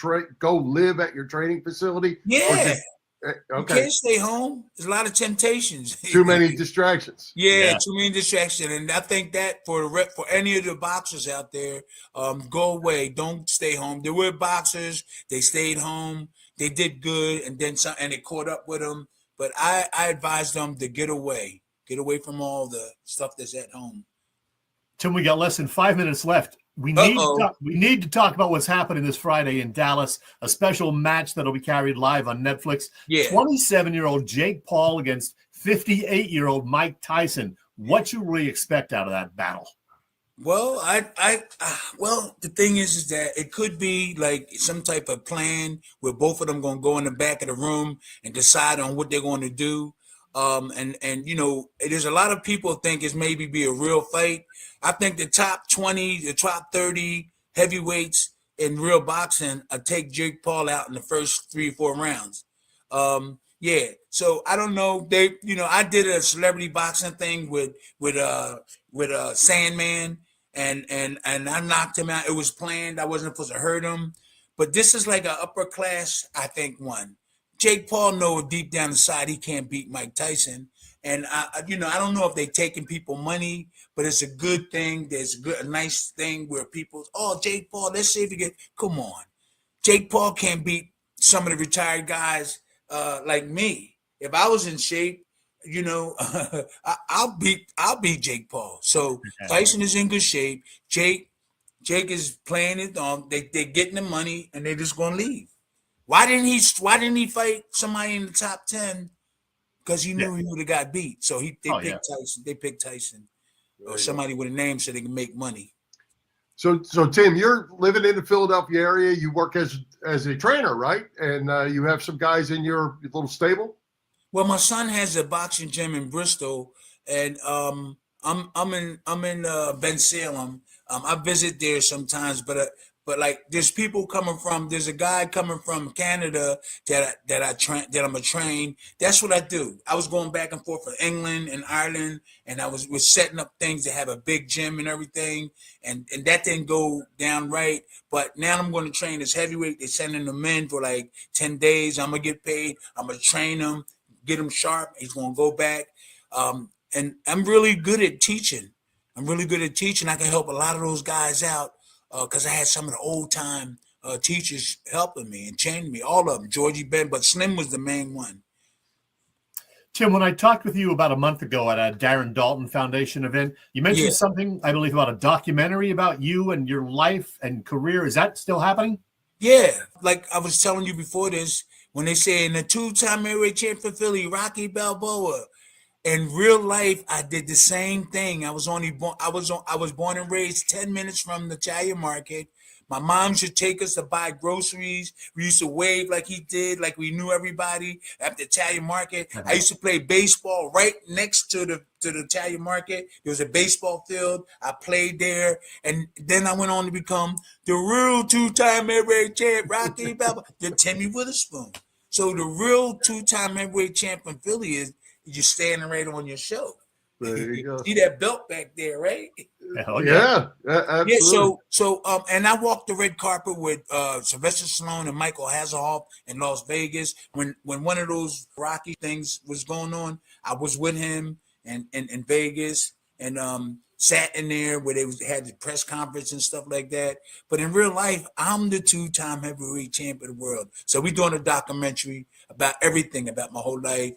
live at your training facility? Yeah. Okay. You can't stay home. There's a lot of temptations. Too many distractions. Yeah, too many distractions. And I think that for any of the boxers out there, go away. Don't stay home. There were boxers. They stayed home. They did good, and then some, and it caught up with them. But I advised them to get away. Get away from all the stuff that's at home. Tim, we got less than 5 minutes left. We need to talk about what's happening this Friday in Dallas, a special match that'll be carried live on Netflix. Yeah. 27-year-old Jake Paul against 58-year-old Mike Tyson. What you really expect out of that battle? Well, well, the thing is that it could be like some type of plan where both of them going to go in the back of the room and decide on what they're going to do. And you know, there's a lot of people think it's maybe be a real fight. I think the top 20, the top 30 heavyweights in real boxing take Jake Paul out in the first 3 or 4 rounds. Yeah. So I don't know. I did a celebrity boxing thing with Sandman, and I knocked him out. It was planned. I wasn't supposed to hurt him, but this is like an upper class, I think, one. Jake Paul knows deep down inside he can't beat Mike Tyson. And, I don't know if they're taking people money, but it's a good thing. There's a nice thing where people, Jake Paul, let's see if he come on. Jake Paul can't beat some of the retired guys like me. If I was in shape, I'll beat Jake Paul. So Tyson is in good shape. Jake is playing it on. They're getting the money, and they're just going to leave. Why didn't he fight somebody in the top 10? Because he knew he would have got beat. So they picked Tyson. They picked Tyson or somebody with a name so they can make money. So Tim, you're living in the Philadelphia area. You work as a trainer, right? And you have some guys in your little stable. Well, my son has a boxing gym in Bristol, and I'm in Ben Salem. I visit there sometimes, but But like, there's a guy coming from Canada that I'm a train. That's what I do. I was going back and forth for England and Ireland, and I was setting up things to have a big gym and everything, and that didn't go down right. But now I'm going to train this heavyweight. They're sending them in for like 10 days. I'm gonna get paid. I'm gonna train him, get him sharp. He's gonna go back. And I'm really good at teaching. I can help a lot of those guys out. Because I had some of the old time teachers helping me and training me, all of them, Georgie Ben, but Slim was the main one. Tim, when I talked with you about a month ago at a Darren Dalton Foundation event, you mentioned something, I believe, about a documentary about you and your life and career. Is that still happening? Yeah. Like I was telling you before this, when they say in the 2-time heavyweight champion Philly, Rocky Balboa, in real life, I did the same thing. I was born and raised 10 minutes from the Italian market. My mom should take us to buy groceries. We used to wave like he did, like we knew everybody at the Italian market. I used to play baseball right next to the Italian market. There was a baseball field. I played there, and then I went on to become the real 2-time heavyweight champ, Rocky Balboa, the Timmy Witherspoon. So the real 2-time heavyweight champion Philly is. You're standing right on your show. There you go. See that belt back there, right? Yeah, absolutely. Yeah, so and I walked the red carpet with Sylvester Stallone and Michael Hasselhoff in Las Vegas. When one of those Rocky things was going on, I was with him and in Vegas and sat in there where they had the press conference and stuff like that. But in real life, I'm the 2-time heavyweight champion of the world. So we're doing a documentary about everything about my whole life.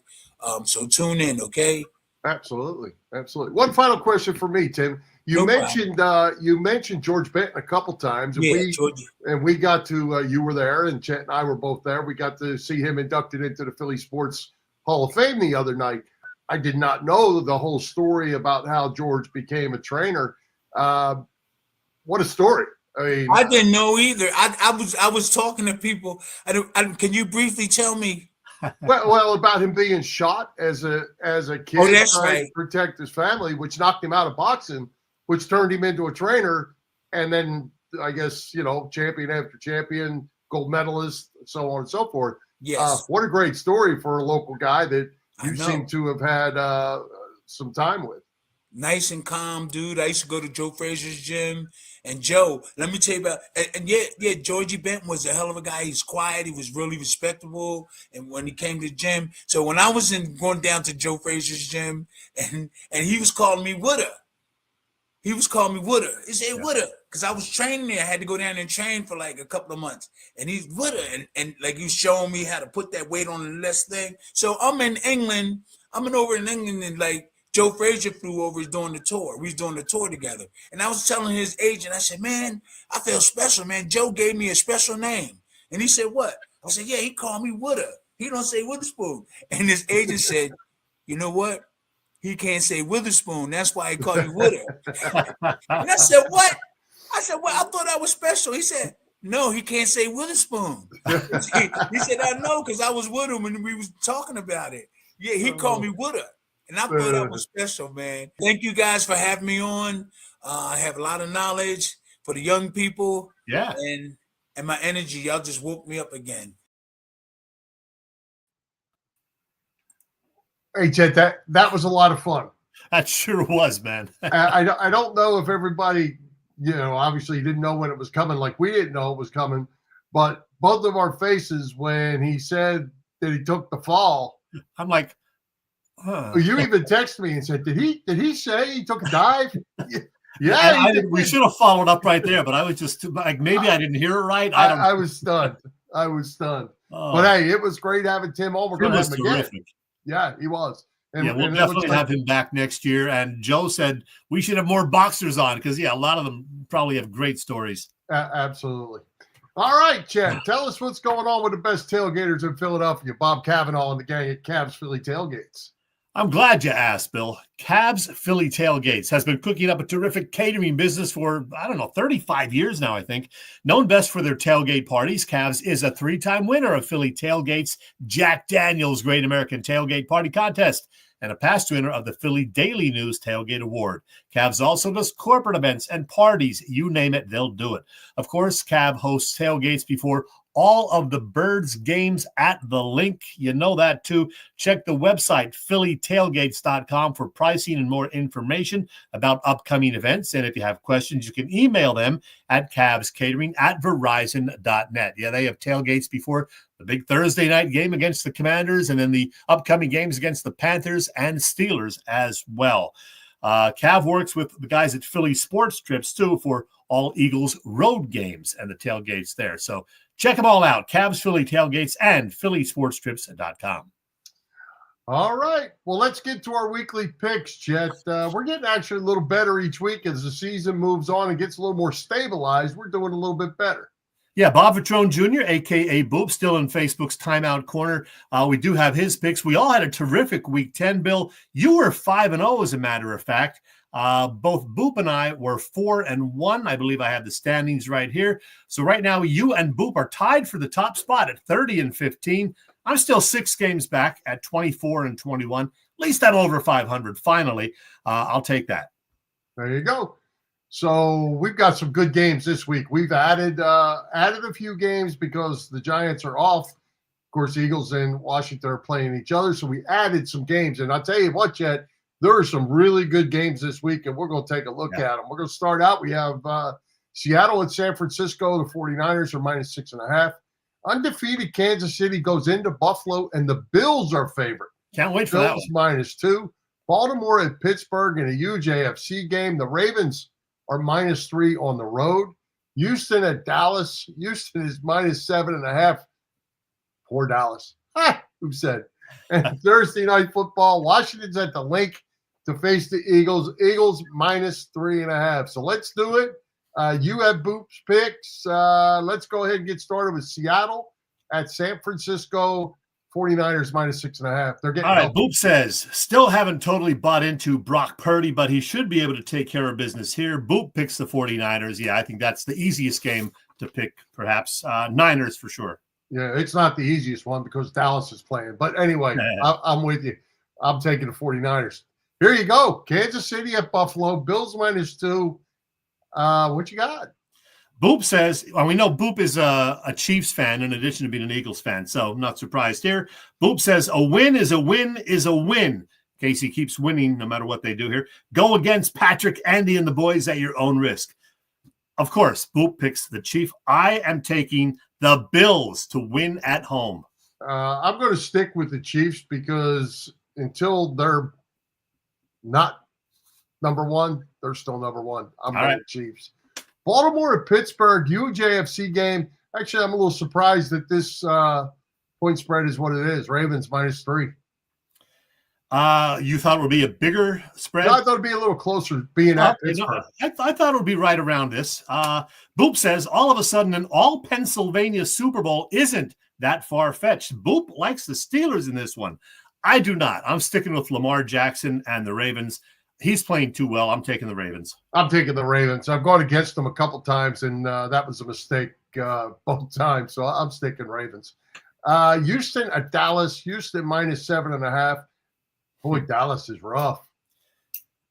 So tune in, okay? Absolutely. One final question for me, Tim. You mentioned George Benton a couple times, and we got to. You were there, and Chet and I were both there. We got to see him inducted into the Philly Sports Hall of Fame the other night. I did not know the whole story about how George became a trainer. What a story! I mean, I didn't know either. I was talking to people. Can you briefly tell me? Well, about him being shot as a kid, trying to protect his family, which knocked him out of boxing, which turned him into a trainer, and then I guess champion after champion, gold medalist, so on and so forth. Yes, what a great story for a local guy that you seem to have had some time with. Nice and calm dude. I used to go to Joe Frazier's gym. And Joe, let me tell you about, and Georgie Benton was a hell of a guy. He's quiet. He was really respectable. And when he came to the gym, so when I was going down to Joe Frazier's gym, and he was calling me Wooder. He said Wooder, because I was training there. I had to go down and train for like a couple of months. And he's Wooder, and like he was showing me how to put that weight on the less thing. So I'm in England. Over in England, and like, Joe Frazier flew over, he's doing the tour. We was doing the tour together. And I was telling his agent, I said, man, I feel special, man. Joe gave me a special name. And he said, what? I said, yeah, he called me Wooder. He don't say Witherspoon. And his agent said, you know what? He can't say Witherspoon. That's why he called you Wooder. And I said, what? I said, well, I thought I was special. He said, no, he can't say Witherspoon. He said, I know, because I was with him and we was talking about it. Yeah, he called me Wooder. And I thought that was special, man. Thank you guys for having me on. I have a lot of knowledge for the young people. Yeah. And my energy, y'all just woke me up again. Hey, Chet, that was a lot of fun. That sure was, man. I don't know if everybody, obviously didn't know when it was coming, like we didn't know it was coming, but both of our faces when he said that he took the fall. I'm like, You even texted me and said, "Did he say he took a dive?" Yeah, we should have followed up right there, but I was just like, maybe I didn't hear it right. I was stunned. But hey, it was great having Tim over. It was terrific. Yeah, he was. And we'll definitely have him back next year. And Joe said we should have more boxers on because, a lot of them probably have great stories. Absolutely. All right, Chet, tell us what's going on with the best tailgaters in Philadelphia, Bob Cavanaugh and the gang at Cavs Philly Tailgates. I'm glad you asked, Bill. Cavs Philly Tailgates has been cooking up a terrific catering business for, 35 years now, I think. Known best for their tailgate parties, Cavs is a 3-time winner of Philly Tailgates Jack Daniels Great American Tailgate Party Contest. and a past winner of the Philly Daily News Tailgate Award. Cavs also does corporate events and parties. You name it, they'll do it. Of course, Cav hosts tailgates before all of the Birds games at the link. You know that too. Check the website, phillytailgates.com, for pricing and more information about upcoming events. And if you have questions, you can email them at cavscatering@verizon.net. Yeah, they have tailgates before the big Thursday night game against the Commanders and then the upcoming games against the Panthers and Steelers as well. Cav works with the guys at Philly Sports Trips too for all Eagles road games and the tailgates there. So check them all out, Cavs Philly Tailgates and phillysportstrips.com. All right. Well, let's get to our weekly picks, Chet. We're getting actually a little better each week as the season moves on and gets a little more stabilized. We're doing a little bit better. Yeah, Bob Vitrone Jr., a.k.a. Boop, still in Facebook's Timeout Corner. We do have his picks. We all had a terrific Week 10, Bill. You were 5-0, as a matter of fact. Both Boop and I were 4-1. I believe I have the standings right here. So right now, you and Boop are tied for the top spot at 30-15. I'm still 6 games back at 24-21. At least I'm over 500 finally. I'll take that. There you go. So we've got some good games this week. We've added a few games because the Giants are off. Of course, Eagles and Washington are playing each other. So we added some games. And I'll tell you what, Chet, there are some really good games this week, and we're going to take a look at them. We're going to start out. We have Seattle and San Francisco. The 49ers are -6.5. Undefeated Kansas City goes into Buffalo, and the Bills are favorite. Can't wait for that one. -2. Baltimore at Pittsburgh in a huge AFC game. The Ravens are -3 on the road. Houston at Dallas. Houston is -7.5. Poor Dallas. Who said? And Thursday night football, Washington's at the link to face the Eagles. Eagles -3.5. So let's do it. You have Boop's picks. Let's go ahead and get started with Seattle at San Francisco. 49ers -6.5. They're getting all right. Boop says, still haven't totally bought into Brock Purdy, but he should be able to take care of business here. Boop picks the 49ers. Yeah, I think that's the easiest game to pick, perhaps. Niners for sure. Yeah, it's not the easiest one because Dallas is playing. But anyway, I'm with you. I'm taking the 49ers. Here you go. Kansas City at Buffalo. Bills -2. What you got? Boop says, well, we know Boop is a Chiefs fan in addition to being an Eagles fan, so not surprised here. Boop says, a win is a win is a win. Casey keeps winning no matter what they do here. Go against Patrick, Andy, and the boys at your own risk. Of course, Boop picks the Chief. I am taking the Bills to win at home. I'm going to stick with the Chiefs because until they're not number one, they're still number one. I'm going to Chiefs. Baltimore at Pittsburgh, huge AFC game. Actually, I'm a little surprised that this point spread is what it is. Ravens -3. You thought it would be a bigger spread? No, I thought it would be a little closer being at Pittsburgh. I thought it would be right around this. Boop says, all of a sudden, an all-Pennsylvania Super Bowl isn't that far-fetched. Boop likes the Steelers in this one. I do not. I'm sticking with Lamar Jackson and the Ravens. He's playing too well. I'm taking the Ravens. I'm taking the Ravens. I've gone against them a couple times, and that was a mistake both times. So I'm sticking Ravens. Houston at Dallas. Houston -7.5. Boy, Dallas is rough.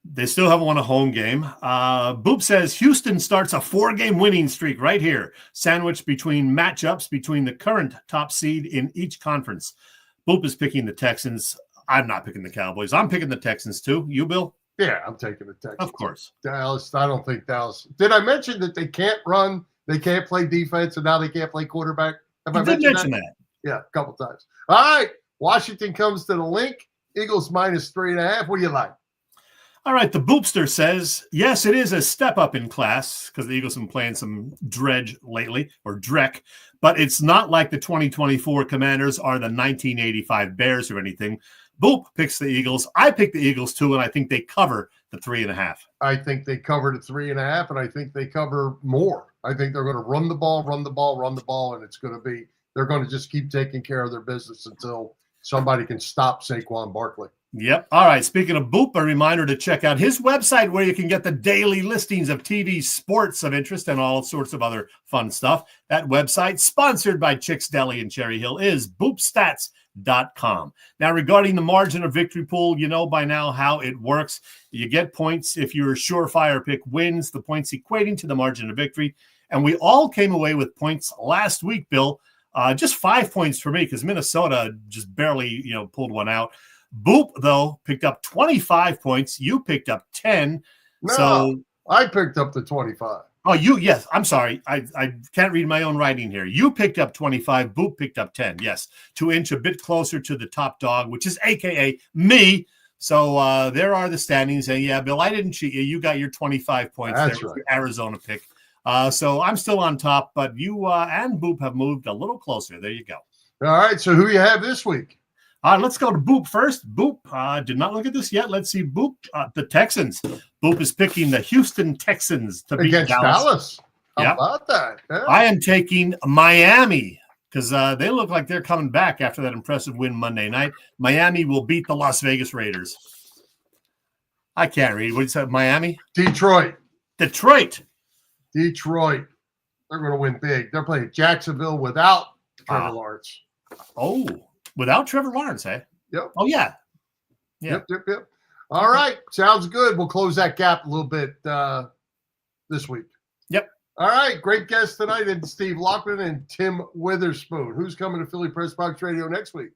They still haven't won a home game. Boop says Houston starts a 4-game winning streak right here, sandwiched between matchups between the current top seed in each conference. Boop is picking the Texans. I'm not picking the Cowboys. I'm picking the Texans too. You, Bill? Yeah, I'm taking the Texans. Of course. Dallas, I don't think Dallas. Did I mention that they can't run, they can't play defense, and now they can't play quarterback? Have I mentioned that? Yeah, a couple times. All right. Washington comes to the link. Eagles -3.5. What do you like? All right. The Boopster says, yes, it is a step up in class because the Eagles have been playing some dredge lately, or dreck, but it's not like the 2024 Commanders or the 1985 Bears or anything. Boop picks the Eagles. I pick the Eagles too, and I think they cover the 3.5. I think they cover the 3.5, and I think they cover more. I think they're going to run the ball, and it's going to be they're going to just keep taking care of their business until somebody can stop Saquon Barkley. Yep. All right. Speaking of Boop, a reminder to check out his website where you can get the daily listings of TV sports of interest and all sorts of other fun stuff. That website, sponsored by Chick's Deli in Cherry Hill, is boopstats.com. PPR.com. Now, regarding the margin of victory pool, you know by now how it works. You get points if your surefire pick wins, the points equating to the margin of victory. And we all came away with points last week, Bill. Just 5 points for me because Minnesota just barely, pulled one out. Boop, though, picked up 25 points. You picked up 10. No, so I picked up the 25. Oh, yes. I'm sorry. I can't read my own writing here. You picked up 25. Boop picked up 10. Yes. To inch a bit closer to the top dog, which is AKA me. So there are the standings. And yeah, Bill, I didn't cheat you. You got your 25 points. That's there right. Your Arizona pick. So I'm still on top, but you and Boop have moved a little closer. There you go. All right. So who you have this week? Let's go to Boop first. Boop did not look at this yet. Let's see. Boop, the Texans. Boop is picking the Houston Texans to beat Against Dallas. How about that? Yeah. I am taking Miami because they look like they're coming back after that impressive win Monday night. Miami will beat the Las Vegas Raiders. I can't read. What did you say? Miami? Detroit. They're going to win big. They're playing Jacksonville without Trevor Lawrence. Oh, without Trevor Lawrence, eh? Yep. Oh, yeah. Yep. All right. Sounds good. We'll close that gap a little bit this week. Yep. All right. Great guest tonight. And Steve Laughman and Tim Witherspoon. Who's coming to Philly Press Box Radio next week?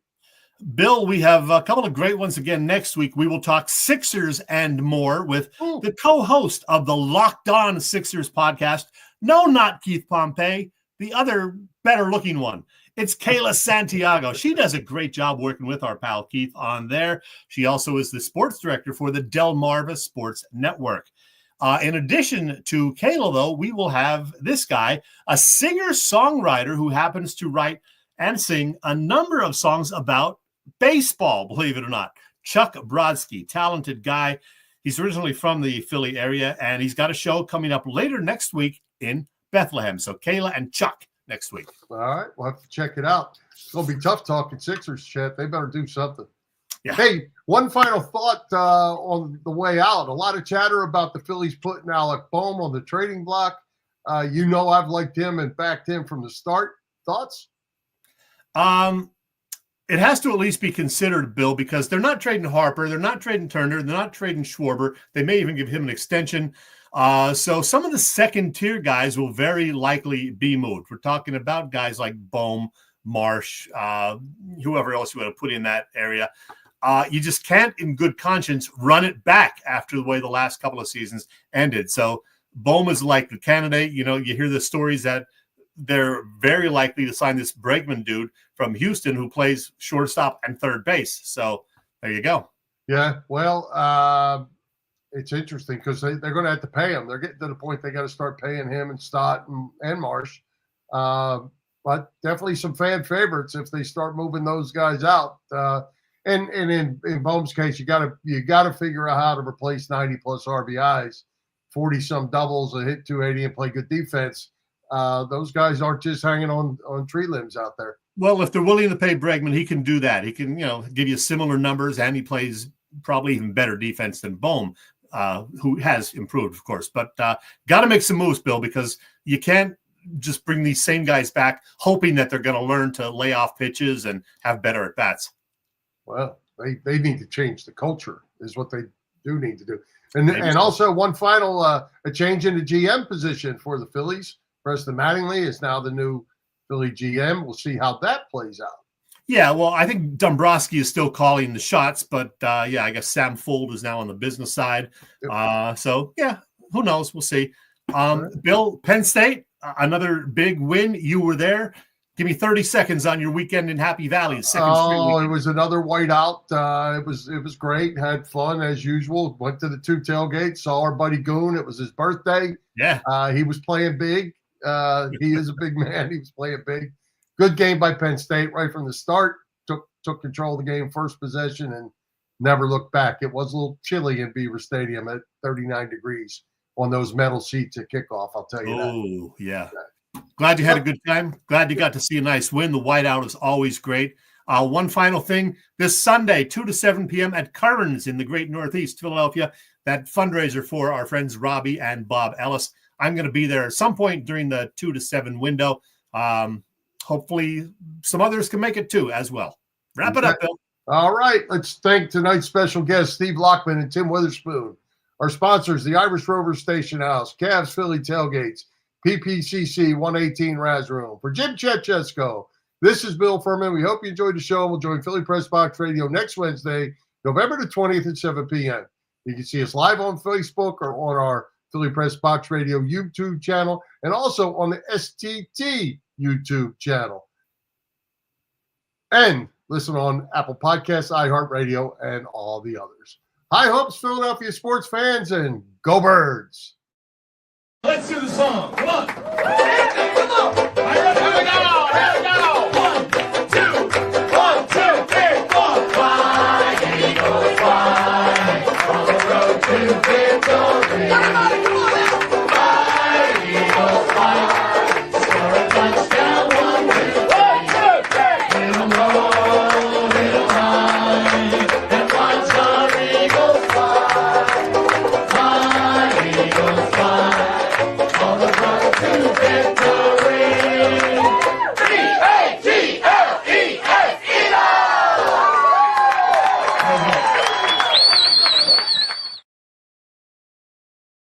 Bill, we have a couple of great ones again next week. We will talk Sixers and more with the co-host of the Locked On Sixers podcast. No, not Keith Pompey, the other better-looking one. It's Kayla Santiago. She does a great job working with our pal Keith on there. She also is the sports director for the Delmarva Sports Network. In addition to Kayla, though, we will have this guy, a singer-songwriter who happens to write and sing a number of songs about baseball, believe it or not. Chuck Brodsky, talented guy. He's originally from the Philly area, and he's got a show coming up later next week in Bethlehem. So Kayla and Chuck next week. All right. We'll have to check it out. It's going to be tough talking Sixers, Chet. They better do something. Yeah. Hey, one final thought on the way out. A lot of chatter about the Phillies putting Alec Bohm on the trading block. I've liked him and backed him from the start. Thoughts? It has to at least be considered, Bill, because they're not trading Harper, they're not trading Turner, they're not trading Schwarber. They may even give him an extension. So some of the second-tier guys will very likely be moved. We're talking about guys like Bohm, Marsh, whoever else you want to put in that area. You just can't, in good conscience, run it back after the way the last couple of seasons ended. So Bohm is like the candidate. You hear the stories that they're very likely to sign this Bregman dude from Houston who plays shortstop and third base. So there you go. Yeah, well, it's interesting because they're going to have to pay him. They're getting to the point they got to start paying him and Stott and Marsh. But definitely some fan favorites if they start moving those guys out. And in Bohm's case, you got to figure out how to replace 90+ RBIs, 40-some doubles, a hit 280, and play good defense. Those guys aren't just hanging on tree limbs out there. Well, if they're willing to pay Bregman, he can do that. He can, give you similar numbers, and he plays probably even better defense than Bohm, who has improved, of course. But got to make some moves, Bill, because you can't just bring these same guys back hoping that they're going to learn to lay off pitches and have better at-bats. Well, they need to change the culture is what they do need to do. And also one final a change in the GM position for the Phillies. Preston Mattingly is now the new Philly GM. We'll see how that plays out. Yeah, well, I think Dombrowski is still calling the shots, but I guess Sam Fuld is now on the business side. So, who knows? We'll see. Bill, Penn State, another big win. You were there. Give me 30 seconds on your weekend in Happy Valley. It was another whiteout. It was great. Had fun as usual. Went to the 2 tailgates. Saw our buddy Goon. It was his birthday. Yeah. He was playing big. He is a big man. He was playing big. Good game by Penn State right from the start. Took control of the game first possession and never looked back. It was a little chilly in Beaver Stadium at 39 degrees on those metal seats at kickoff. I'll tell you that. Oh, yeah. Glad you had a good time. Glad you got to see a nice win. The whiteout is always great. One final thing. This Sunday, 2 to 7 p.m. at Curran's in the great Northeast Philadelphia, that fundraiser for our friends Robbie and Bob Ellis. I'm going to be there at some point during the 2 to 7 window. Hopefully some others can make it too as well. Wrap it up, Bill. All right. Let's thank tonight's special guests, Steve Laughman and Tim Witherspoon. Our sponsors, the Irish Rover Station House, Cavs Philly Tailgates, PPCC 118 Raz Room. For Jim Chetchesko, this is Bill Furman. We hope you enjoyed the show. We'll join Philly Press Box Radio next Wednesday, November the 20th at 7 p.m. You can see us live on Facebook or on our Philly Press Box Radio YouTube channel and also on the STT YouTube channel. And listen on Apple Podcasts, iHeartRadio, and all the others. High hopes, Philadelphia sports fans, and go Birds. Let's do the song. Come on. Come on.